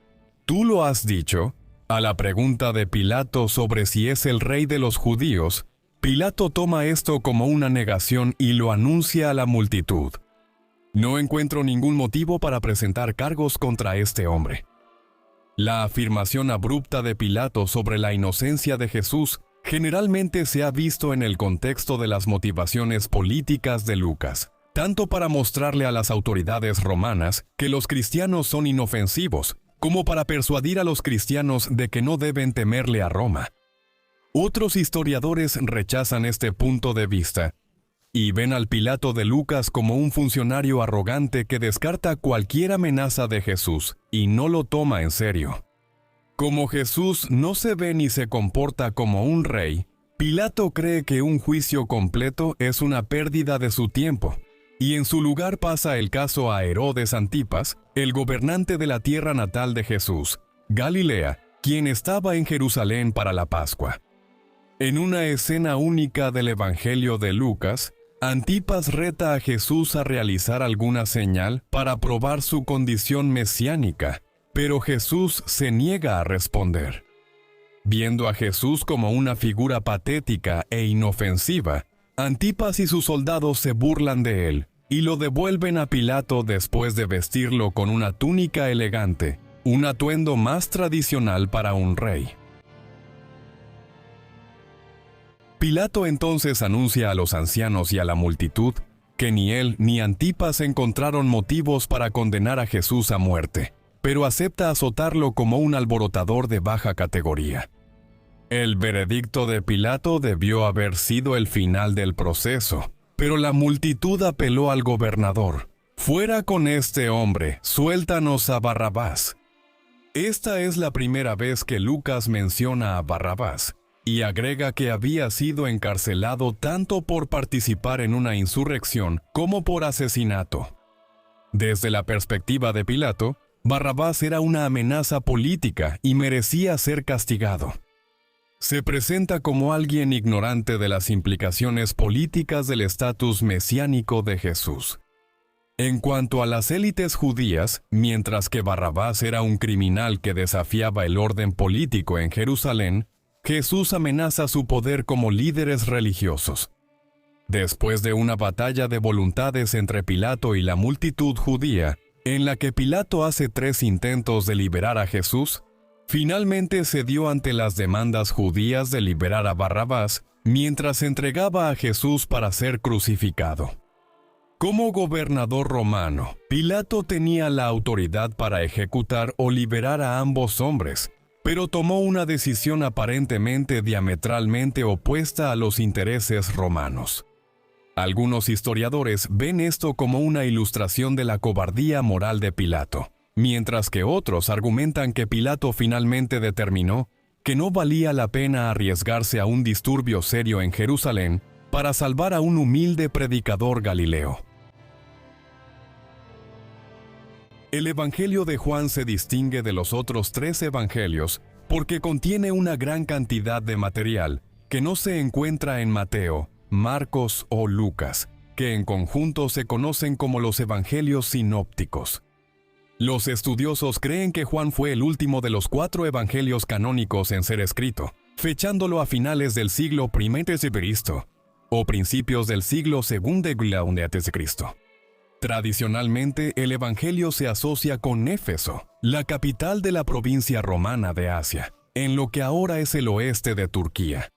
«¿Tú lo has dicho?», a la pregunta de Pilato sobre si es el rey de los judíos, Pilato toma esto como una negación y lo anuncia a la multitud. «No encuentro ningún motivo para presentar cargos contra este hombre». La afirmación abrupta de Pilato sobre la inocencia de Jesús generalmente se ha visto en el contexto de las motivaciones políticas de Lucas, tanto para mostrarle a las autoridades romanas que los cristianos son inofensivos, como para persuadir a los cristianos de que no deben temerle a Roma. Otros historiadores rechazan este punto de vista y ven al Pilato de Lucas como un funcionario arrogante que descarta cualquier amenaza de Jesús y no lo toma en serio. Como Jesús no se ve ni se comporta como un rey, Pilato cree que un juicio completo es una pérdida de su tiempo, y en su lugar pasa el caso a Herodes Antipas, el gobernante de la tierra natal de Jesús, Galilea, quien estaba en Jerusalén para la Pascua. En una escena única del Evangelio de Lucas, Antipas reta a Jesús a realizar alguna señal para probar su condición mesiánica, pero Jesús se niega a responder. Viendo a Jesús como una figura patética e inofensiva, Antipas y sus soldados se burlan de él y lo devuelven a Pilato después de vestirlo con una túnica elegante, un atuendo más tradicional para un rey. Pilato entonces anuncia a los ancianos y a la multitud que ni él ni Antipas encontraron motivos para condenar a Jesús a muerte, pero acepta azotarlo como un alborotador de baja categoría. El veredicto de Pilato debió haber sido el final del proceso, pero la multitud apeló al gobernador: «Fuera con este hombre, suéltanos a Barrabás». Esta es la primera vez que Lucas menciona a Barrabás, y agrega que había sido encarcelado tanto por participar en una insurrección como por asesinato. Desde la perspectiva de Pilato, Barrabás era una amenaza política y merecía ser castigado. Se presenta como alguien ignorante de las implicaciones políticas del estatus mesiánico de Jesús. En cuanto a las élites judías, mientras que Barrabás era un criminal que desafiaba el orden político en Jerusalén, Jesús amenaza su poder como líderes religiosos. Después de una batalla de voluntades entre Pilato y la multitud judía, en la que Pilato hace 3 intentos de liberar a Jesús, finalmente cedió ante las demandas judías de liberar a Barrabás, mientras entregaba a Jesús para ser crucificado. Como gobernador romano, Pilato tenía la autoridad para ejecutar o liberar a ambos hombres, pero tomó una decisión aparentemente diametralmente opuesta a los intereses romanos. Algunos historiadores ven esto como una ilustración de la cobardía moral de Pilato, mientras que otros argumentan que Pilato finalmente determinó que no valía la pena arriesgarse a un disturbio serio en Jerusalén para salvar a un humilde predicador galileo. El Evangelio de Juan se distingue de los otros 3 evangelios porque contiene una gran cantidad de material que no se encuentra en Mateo, Marcos o Lucas, que en conjunto se conocen como los evangelios sinópticos. Los estudiosos creen que Juan fue el último de los 4 evangelios canónicos en ser escrito, fechándolo a finales del siglo I a.C. o principios del siglo II a.C. Tradicionalmente, el Evangelio se asocia con Éfeso, la capital de la provincia romana de Asia, en lo que ahora es el oeste de Turquía.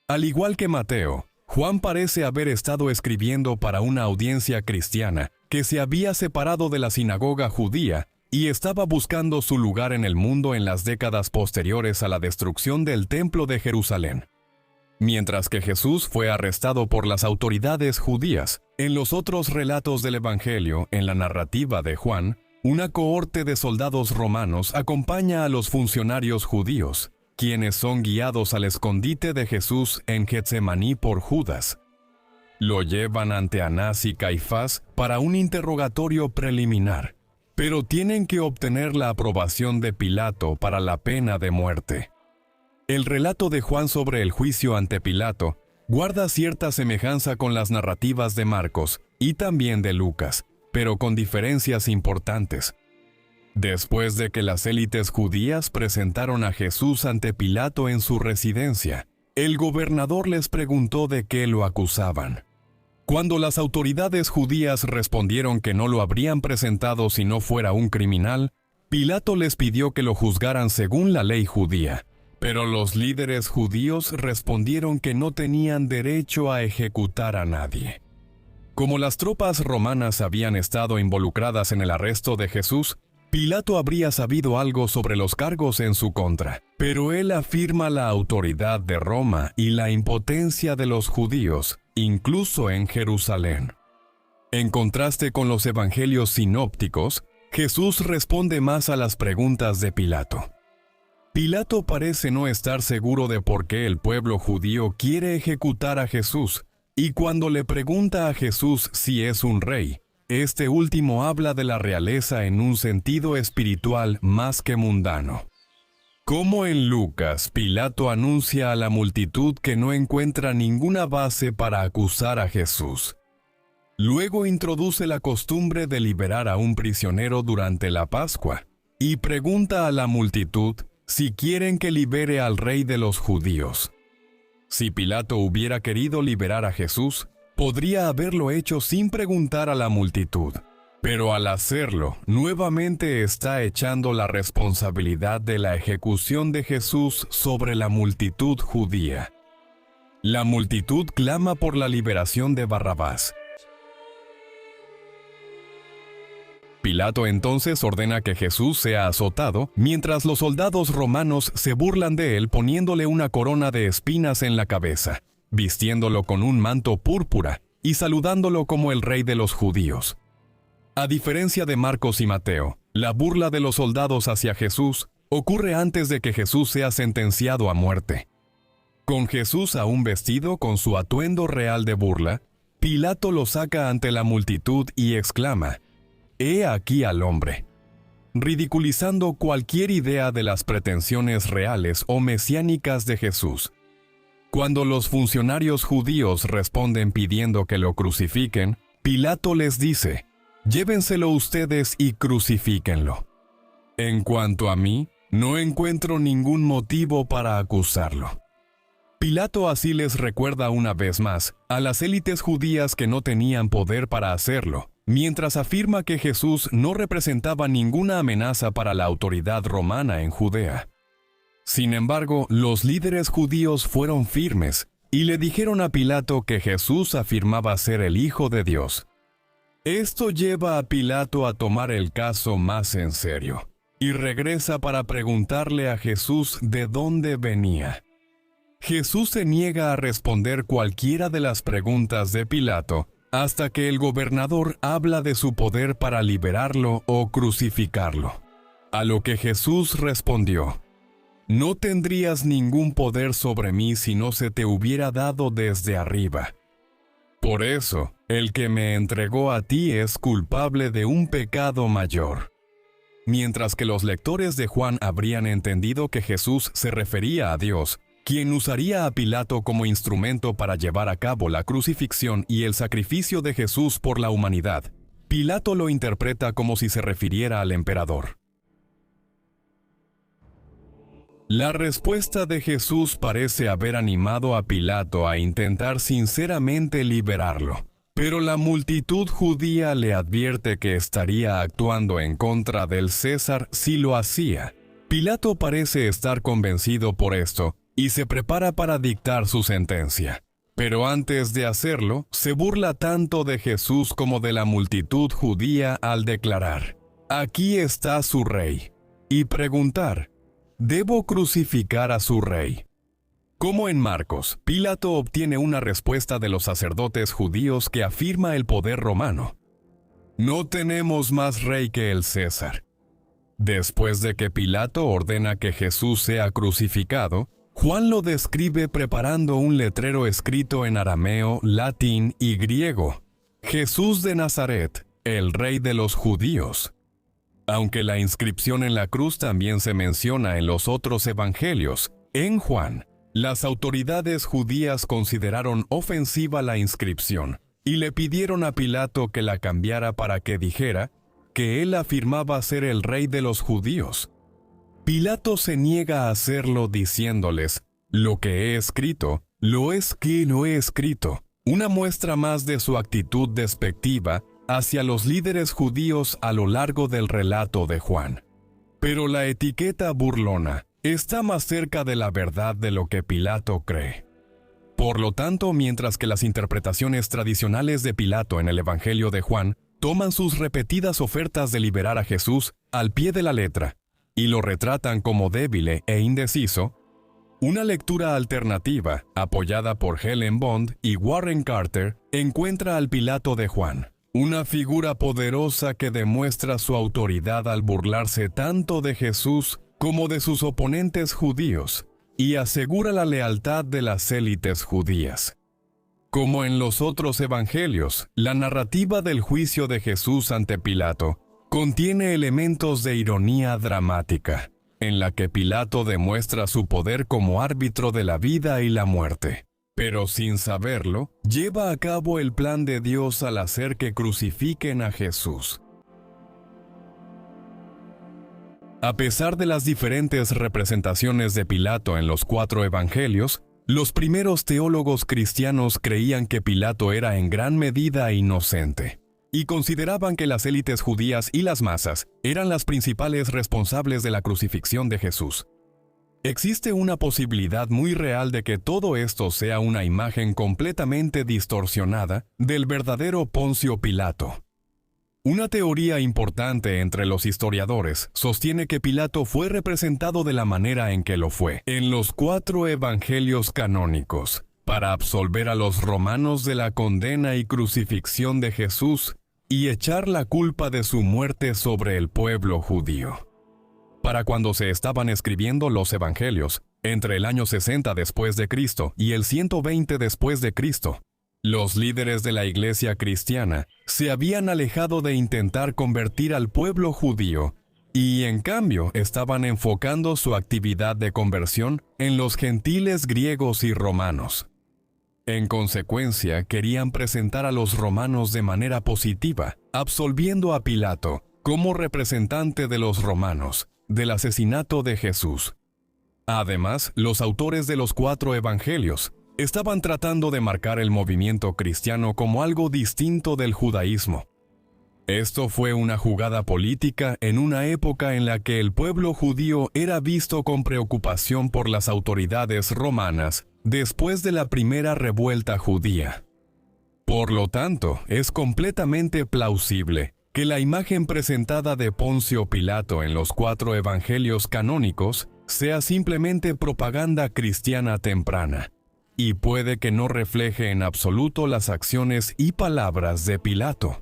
Al igual que Mateo, Juan parece haber estado escribiendo para una audiencia cristiana que se había separado de la sinagoga judía y estaba buscando su lugar en el mundo en las décadas posteriores a la destrucción del Templo de Jerusalén. Mientras que Jesús fue arrestado por las autoridades judías, en los otros relatos del Evangelio, en la narrativa de Juan, una cohorte de soldados romanos acompaña a los funcionarios judíos, quienes son guiados al escondite de Jesús en Getsemaní por Judas. Lo llevan ante Anás y Caifás para un interrogatorio preliminar, pero tienen que obtener la aprobación de Pilato para la pena de muerte. El relato de Juan sobre el juicio ante Pilato guarda cierta semejanza con las narrativas de Marcos y también de Lucas, pero con diferencias importantes. Después de que las élites judías presentaron a Jesús ante Pilato en su residencia, el gobernador les preguntó de qué lo acusaban. Cuando las autoridades judías respondieron que no lo habrían presentado si no fuera un criminal, Pilato les pidió que lo juzgaran según la ley judía, pero los líderes judíos respondieron que no tenían derecho a ejecutar a nadie. Como las tropas romanas habían estado involucradas en el arresto de Jesús, Pilato habría sabido algo sobre los cargos en su contra, pero él afirma la autoridad de Roma y la impotencia de los judíos, incluso en Jerusalén. En contraste con los evangelios sinópticos, Jesús responde más a las preguntas de Pilato. Pilato parece no estar seguro de por qué el pueblo judío quiere ejecutar a Jesús, y cuando le pregunta a Jesús si es un rey, este último habla de la realeza en un sentido espiritual más que mundano. Como en Lucas, Pilato anuncia a la multitud que no encuentra ninguna base para acusar a Jesús. Luego introduce la costumbre de liberar a un prisionero durante la Pascua, y pregunta a la multitud si quieren que libere al rey de los judíos. Si Pilato hubiera querido liberar a Jesús, podría haberlo hecho sin preguntar a la multitud, pero al hacerlo, nuevamente está echando la responsabilidad de la ejecución de Jesús sobre la multitud judía. La multitud clama por la liberación de Barrabás. Pilato entonces ordena que Jesús sea azotado, mientras los soldados romanos se burlan de él poniéndole una corona de espinas en la cabeza, vistiéndolo con un manto púrpura y saludándolo como el rey de los judíos. A diferencia de Marcos y Mateo, la burla de los soldados hacia Jesús ocurre antes de que Jesús sea sentenciado a muerte. Con Jesús aún vestido con su atuendo real de burla, Pilato lo saca ante la multitud y exclama: «He aquí al hombre», ridiculizando cualquier idea de las pretensiones reales o mesiánicas de Jesús. Cuando los funcionarios judíos responden pidiendo que lo crucifiquen, Pilato les dice: «Llévenselo ustedes y crucifíquenlo. En cuanto a mí, no encuentro ningún motivo para acusarlo». Pilato así les recuerda una vez más a las élites judías que no tenían poder para hacerlo, mientras afirma que Jesús no representaba ninguna amenaza para la autoridad romana en Judea. Sin embargo, los líderes judíos fueron firmes y le dijeron a Pilato que Jesús afirmaba ser el Hijo de Dios. Esto lleva a Pilato a tomar el caso más en serio, y regresa para preguntarle a Jesús de dónde venía. Jesús se niega a responder cualquiera de las preguntas de Pilato, hasta que el gobernador habla de su poder para liberarlo o crucificarlo. A lo que Jesús respondió: «No tendrías ningún poder sobre mí si no se te hubiera dado desde arriba. Por eso, el que me entregó a ti es culpable de un pecado mayor». Mientras que los lectores de Juan habrían entendido que Jesús se refería a Dios, quien usaría a Pilato como instrumento para llevar a cabo la crucifixión y el sacrificio de Jesús por la humanidad, Pilato lo interpreta como si se refiriera al emperador. La respuesta de Jesús parece haber animado a Pilato a intentar sinceramente liberarlo, pero la multitud judía le advierte que estaría actuando en contra del César si lo hacía. Pilato parece estar convencido por esto, y se prepara para dictar su sentencia. Pero antes de hacerlo, se burla tanto de Jesús como de la multitud judía al declarar: «Aquí está su rey», y preguntar: «¿Debo crucificar a su rey?». Como en Marcos, Pilato obtiene una respuesta de los sacerdotes judíos que afirma el poder romano: «No tenemos más rey que el César». Después de que Pilato ordena que Jesús sea crucificado, Juan lo describe preparando un letrero escrito en arameo, latín y griego: «Jesús de Nazaret, el rey de los judíos». Aunque la inscripción en la cruz también se menciona en los otros evangelios, en Juan, las autoridades judías consideraron ofensiva la inscripción y le pidieron a Pilato que la cambiara para que dijera que él afirmaba ser el rey de los judíos. Pilato se niega a hacerlo diciéndoles: «Lo que he escrito, lo he escrito», una muestra más de su actitud despectiva hacia los líderes judíos a lo largo del relato de Juan. Pero la etiqueta burlona está más cerca de la verdad de lo que Pilato cree. Por lo tanto, mientras que las interpretaciones tradicionales de Pilato en el Evangelio de Juan toman sus repetidas ofertas de liberar a Jesús al pie de la letra y lo retratan como débil e indeciso, una lectura alternativa, apoyada por Helen Bond y Warren Carter, encuentra al Pilato de Juan, una figura poderosa que demuestra su autoridad al burlarse tanto de Jesús como de sus oponentes judíos, y asegura la lealtad de las élites judías. Como en los otros evangelios, la narrativa del juicio de Jesús ante Pilato contiene elementos de ironía dramática, en la que Pilato demuestra su poder como árbitro de la vida y la muerte, pero sin saberlo, lleva a cabo el plan de Dios al hacer que crucifiquen a Jesús. A pesar de las diferentes representaciones de Pilato en los 4 evangelios, los primeros teólogos cristianos creían que Pilato era en gran medida inocente, y consideraban que las élites judías y las masas eran las principales responsables de la crucifixión de Jesús. Existe una posibilidad muy real de que todo esto sea una imagen completamente distorsionada del verdadero Poncio Pilato. Una teoría importante entre los historiadores sostiene que Pilato fue representado de la manera en que lo fue en los 4 evangelios canónicos, para absolver a los romanos de la condena y crucifixión de Jesús y echar la culpa de su muerte sobre el pueblo judío. Para cuando se estaban escribiendo los evangelios, entre el año 60 después de Cristo y el 120 después de Cristo, los líderes de la iglesia cristiana se habían alejado de intentar convertir al pueblo judío y, en cambio, estaban enfocando su actividad de conversión en los gentiles griegos y romanos. En consecuencia, querían presentar a los romanos de manera positiva, absolviendo a Pilato como representante de los romanos del asesinato de Jesús. Además, los autores de los 4 evangelios estaban tratando de marcar el movimiento cristiano como algo distinto del judaísmo. Esto fue una jugada política en una época en la que el pueblo judío era visto con preocupación por las autoridades romanas después de la primera revuelta judía. Por lo tanto, es completamente plausible que la imagen presentada de Poncio Pilato en los 4 evangelios canónicos sea simplemente propaganda cristiana temprana, y puede que no refleje en absoluto las acciones y palabras de Pilato.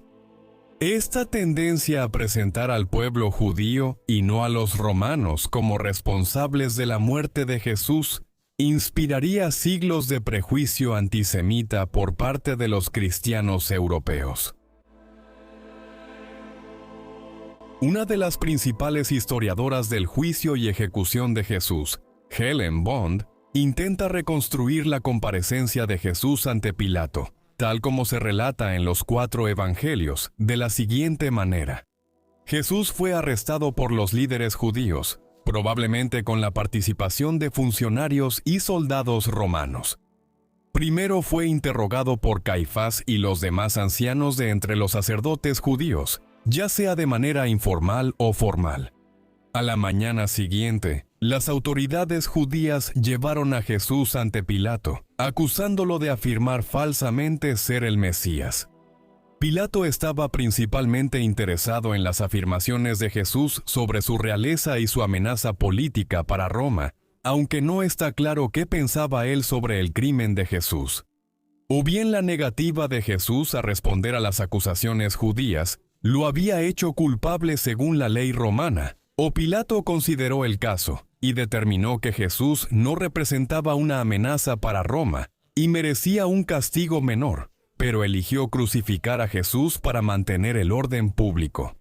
Esta tendencia a presentar al pueblo judío y no a los romanos como responsables de la muerte de Jesús inspiraría siglos de prejuicio antisemita por parte de los cristianos europeos. Una de las principales historiadoras del juicio y ejecución de Jesús, Helen Bond, intenta reconstruir la comparecencia de Jesús ante Pilato, tal como se relata en los 4 evangelios, de la siguiente manera. Jesús fue arrestado por los líderes judíos, probablemente con la participación de funcionarios y soldados romanos. Primero fue interrogado por Caifás y los demás ancianos de entre los sacerdotes judíos, ya sea de manera informal o formal. A la mañana siguiente, las autoridades judías llevaron a Jesús ante Pilato, acusándolo de afirmar falsamente ser el Mesías. Pilato estaba principalmente interesado en las afirmaciones de Jesús sobre su realeza y su amenaza política para Roma, aunque no está claro qué pensaba él sobre el crimen de Jesús. O bien la negativa de Jesús a responder a las acusaciones judías lo había hecho culpable según la ley romana, o Pilato consideró el caso y determinó que Jesús no representaba una amenaza para Roma y merecía un castigo menor, pero eligió crucificar a Jesús para mantener el orden público.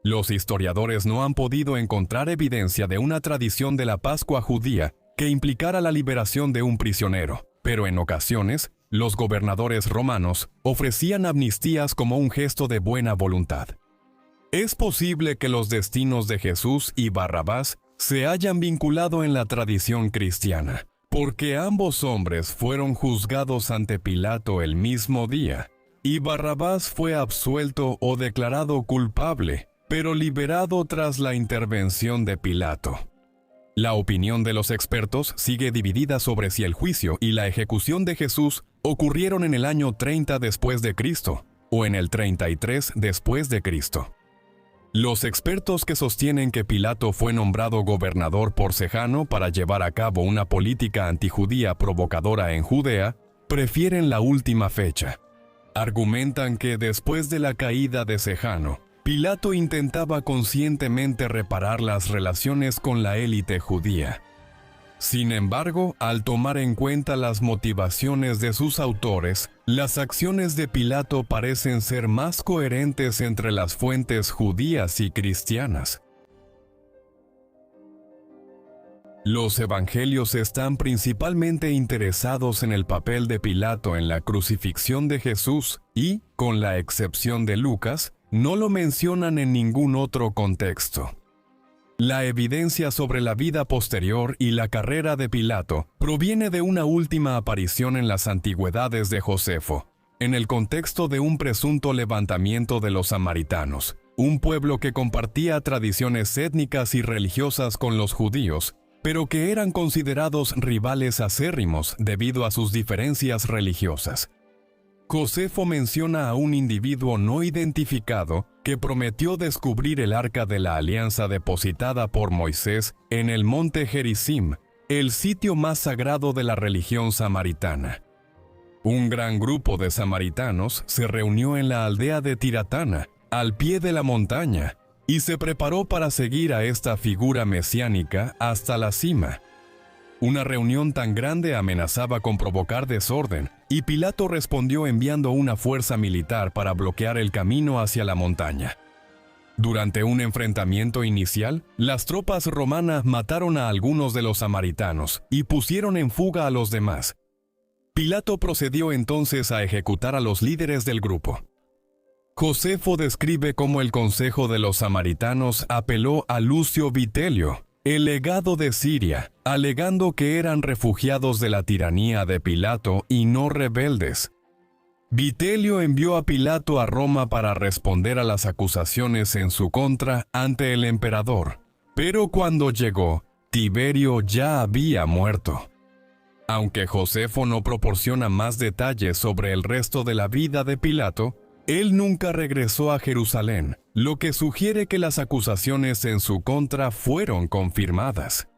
Los historiadores no han podido encontrar evidencia de una tradición de la Pascua judía que implicara la liberación de un prisionero, pero en ocasiones, los gobernadores romanos ofrecían amnistías como un gesto de buena voluntad. Es posible que los destinos de Jesús y Barrabás se hayan vinculado en la tradición cristiana, porque ambos hombres fueron juzgados ante Pilato el mismo día, y Barrabás fue absuelto o declarado culpable pero liberado tras la intervención de Pilato. La opinión de los expertos sigue dividida sobre si el juicio y la ejecución de Jesús ocurrieron en el año 30 después de Cristo o en el 33 después de Cristo. Los expertos que sostienen que Pilato fue nombrado gobernador por Sejano para llevar a cabo una política antijudía provocadora en Judea, prefieren la última fecha. Argumentan que después de la caída de Sejano, Pilato intentaba conscientemente reparar las relaciones con la élite judía. Sin embargo, al tomar en cuenta las motivaciones de sus autores, las acciones de Pilato parecen ser más coherentes entre las fuentes judías y cristianas. Los evangelios están principalmente interesados en el papel de Pilato en la crucifixión de Jesús y, con la excepción de Lucas, no lo mencionan en ningún otro contexto. La evidencia sobre la vida posterior y la carrera de Pilato proviene de una última aparición en las antigüedades de Josefo, en el contexto de un presunto levantamiento de los samaritanos, un pueblo que compartía tradiciones étnicas y religiosas con los judíos, pero que eran considerados rivales acérrimos debido a sus diferencias religiosas. Josefo menciona a un individuo no identificado que prometió descubrir el arca de la alianza depositada por Moisés en el monte Gerizim, el sitio más sagrado de la religión samaritana. Un gran grupo de samaritanos se reunió en la aldea de Tiratana, al pie de la montaña, y se preparó para seguir a esta figura mesiánica hasta la cima. Una reunión tan grande amenazaba con provocar desorden, y Pilato respondió enviando una fuerza militar para bloquear el camino hacia la montaña. Durante un enfrentamiento inicial, las tropas romanas mataron a algunos de los samaritanos y pusieron en fuga a los demás. Pilato procedió entonces a ejecutar a los líderes del grupo. Josefo describe cómo el consejo de los samaritanos apeló a Lucio Vitelio, el legado de Siria, alegando que eran refugiados de la tiranía de Pilato y no rebeldes. Vitelio envió a Pilato a Roma para responder a las acusaciones en su contra ante el emperador, pero cuando llegó, Tiberio ya había muerto. Aunque Josefo no proporciona más detalles sobre el resto de la vida de Pilato, él nunca regresó a Jerusalén, lo que sugiere que las acusaciones en su contra fueron confirmadas.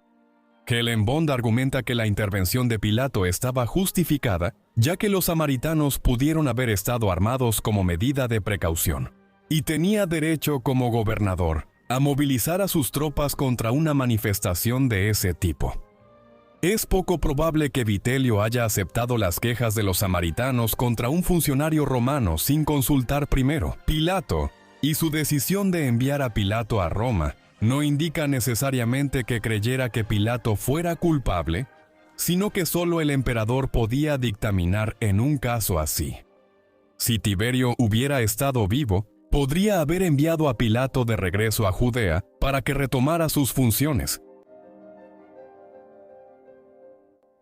Helen Bond argumenta que la intervención de Pilato estaba justificada, ya que los samaritanos pudieron haber estado armados como medida de precaución, y tenía derecho como gobernador a movilizar a sus tropas contra una manifestación de ese tipo. Es poco probable que Vitelio haya aceptado las quejas de los samaritanos contra un funcionario romano sin consultar primero Pilato, y su decisión de enviar a Pilato a Roma no indica necesariamente que creyera que Pilato fuera culpable, sino que solo el emperador podía dictaminar en un caso así. Si Tiberio hubiera estado vivo, podría haber enviado a Pilato de regreso a Judea para que retomara sus funciones.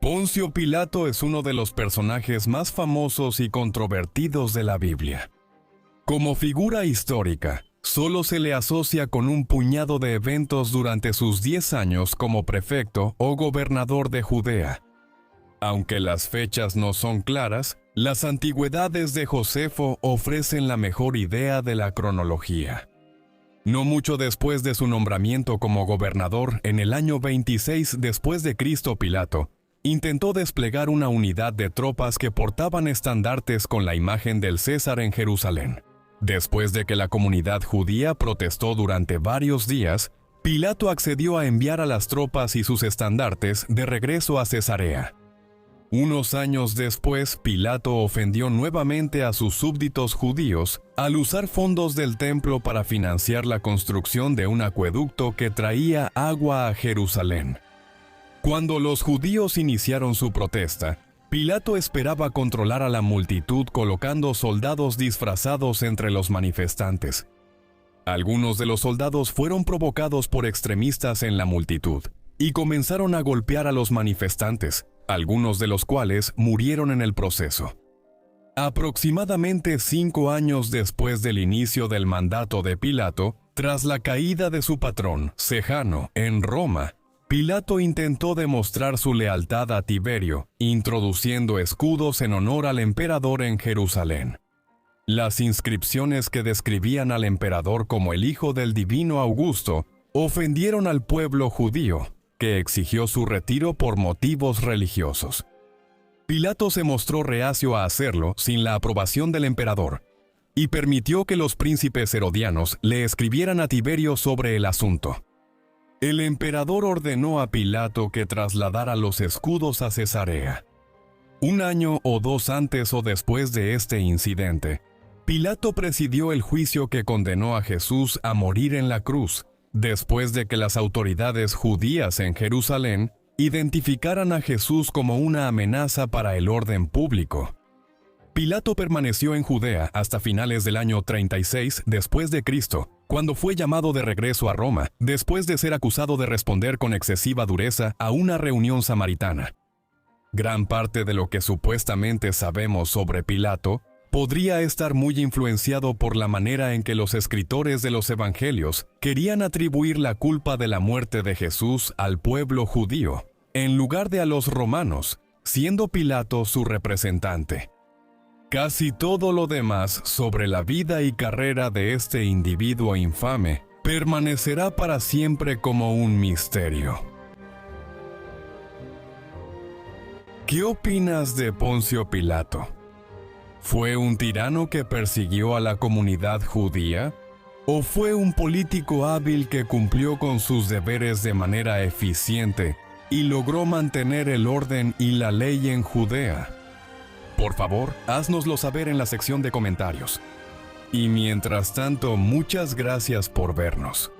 Poncio Pilato es uno de los personajes más famosos y controvertidos de la Biblia. Como figura histórica, solo se le asocia con un puñado de eventos durante sus 10 años como prefecto o gobernador de Judea. Aunque las fechas no son claras, las antigüedades de Josefo ofrecen la mejor idea de la cronología. No mucho después de su nombramiento como gobernador en el año 26 después de Cristo, Pilato intentó desplegar una unidad de tropas que portaban estandartes con la imagen del César en Jerusalén. Después de que la comunidad judía protestó durante varios días, Pilato accedió a enviar a las tropas y sus estandartes de regreso a Cesarea. Unos años después, Pilato ofendió nuevamente a sus súbditos judíos al usar fondos del templo para financiar la construcción de un acueducto que traía agua a Jerusalén. Cuando los judíos iniciaron su protesta, Pilato esperaba controlar a la multitud colocando soldados disfrazados entre los manifestantes. Algunos de los soldados fueron provocados por extremistas en la multitud y comenzaron a golpear a los manifestantes, algunos de los cuales murieron en el proceso. Aproximadamente 5 años después del inicio del mandato de Pilato, Tras la caída de su patrón, Sejano, en Roma, Pilato intentó demostrar su lealtad a Tiberio, introduciendo escudos en honor al emperador en Jerusalén. Las inscripciones que describían al emperador como el hijo del divino Augusto ofendieron al pueblo judío, que exigió su retiro por motivos religiosos. Pilato se mostró reacio a hacerlo sin la aprobación del emperador, y permitió que los príncipes herodianos le escribieran a Tiberio sobre el asunto. El emperador ordenó a Pilato que trasladara los escudos a Cesarea. 1 año o 2 antes o después de este incidente, Pilato presidió el juicio que condenó a Jesús a morir en la cruz, después de que las autoridades judías en Jerusalén identificaran a Jesús como una amenaza para el orden público. Pilato permaneció en Judea hasta finales del año 36 después de Cristo, cuando fue llamado de regreso a Roma, después de ser acusado de responder con excesiva dureza a una reunión samaritana. Gran parte de lo que supuestamente sabemos sobre Pilato podría estar muy influenciado por la manera en que los escritores de los evangelios querían atribuir la culpa de la muerte de Jesús al pueblo judío, en lugar de a los romanos, siendo Pilato su representante. Casi todo lo demás sobre la vida y carrera de este individuo infame permanecerá para siempre como un misterio. ¿Qué opinas de Poncio Pilato? ¿Fue un tirano que persiguió a la comunidad judía? ¿O fue un político hábil que cumplió con sus deberes de manera eficiente y logró mantener el orden y la ley en Judea? Por favor, háznoslo saber en la sección de comentarios. Y mientras tanto, muchas gracias por vernos.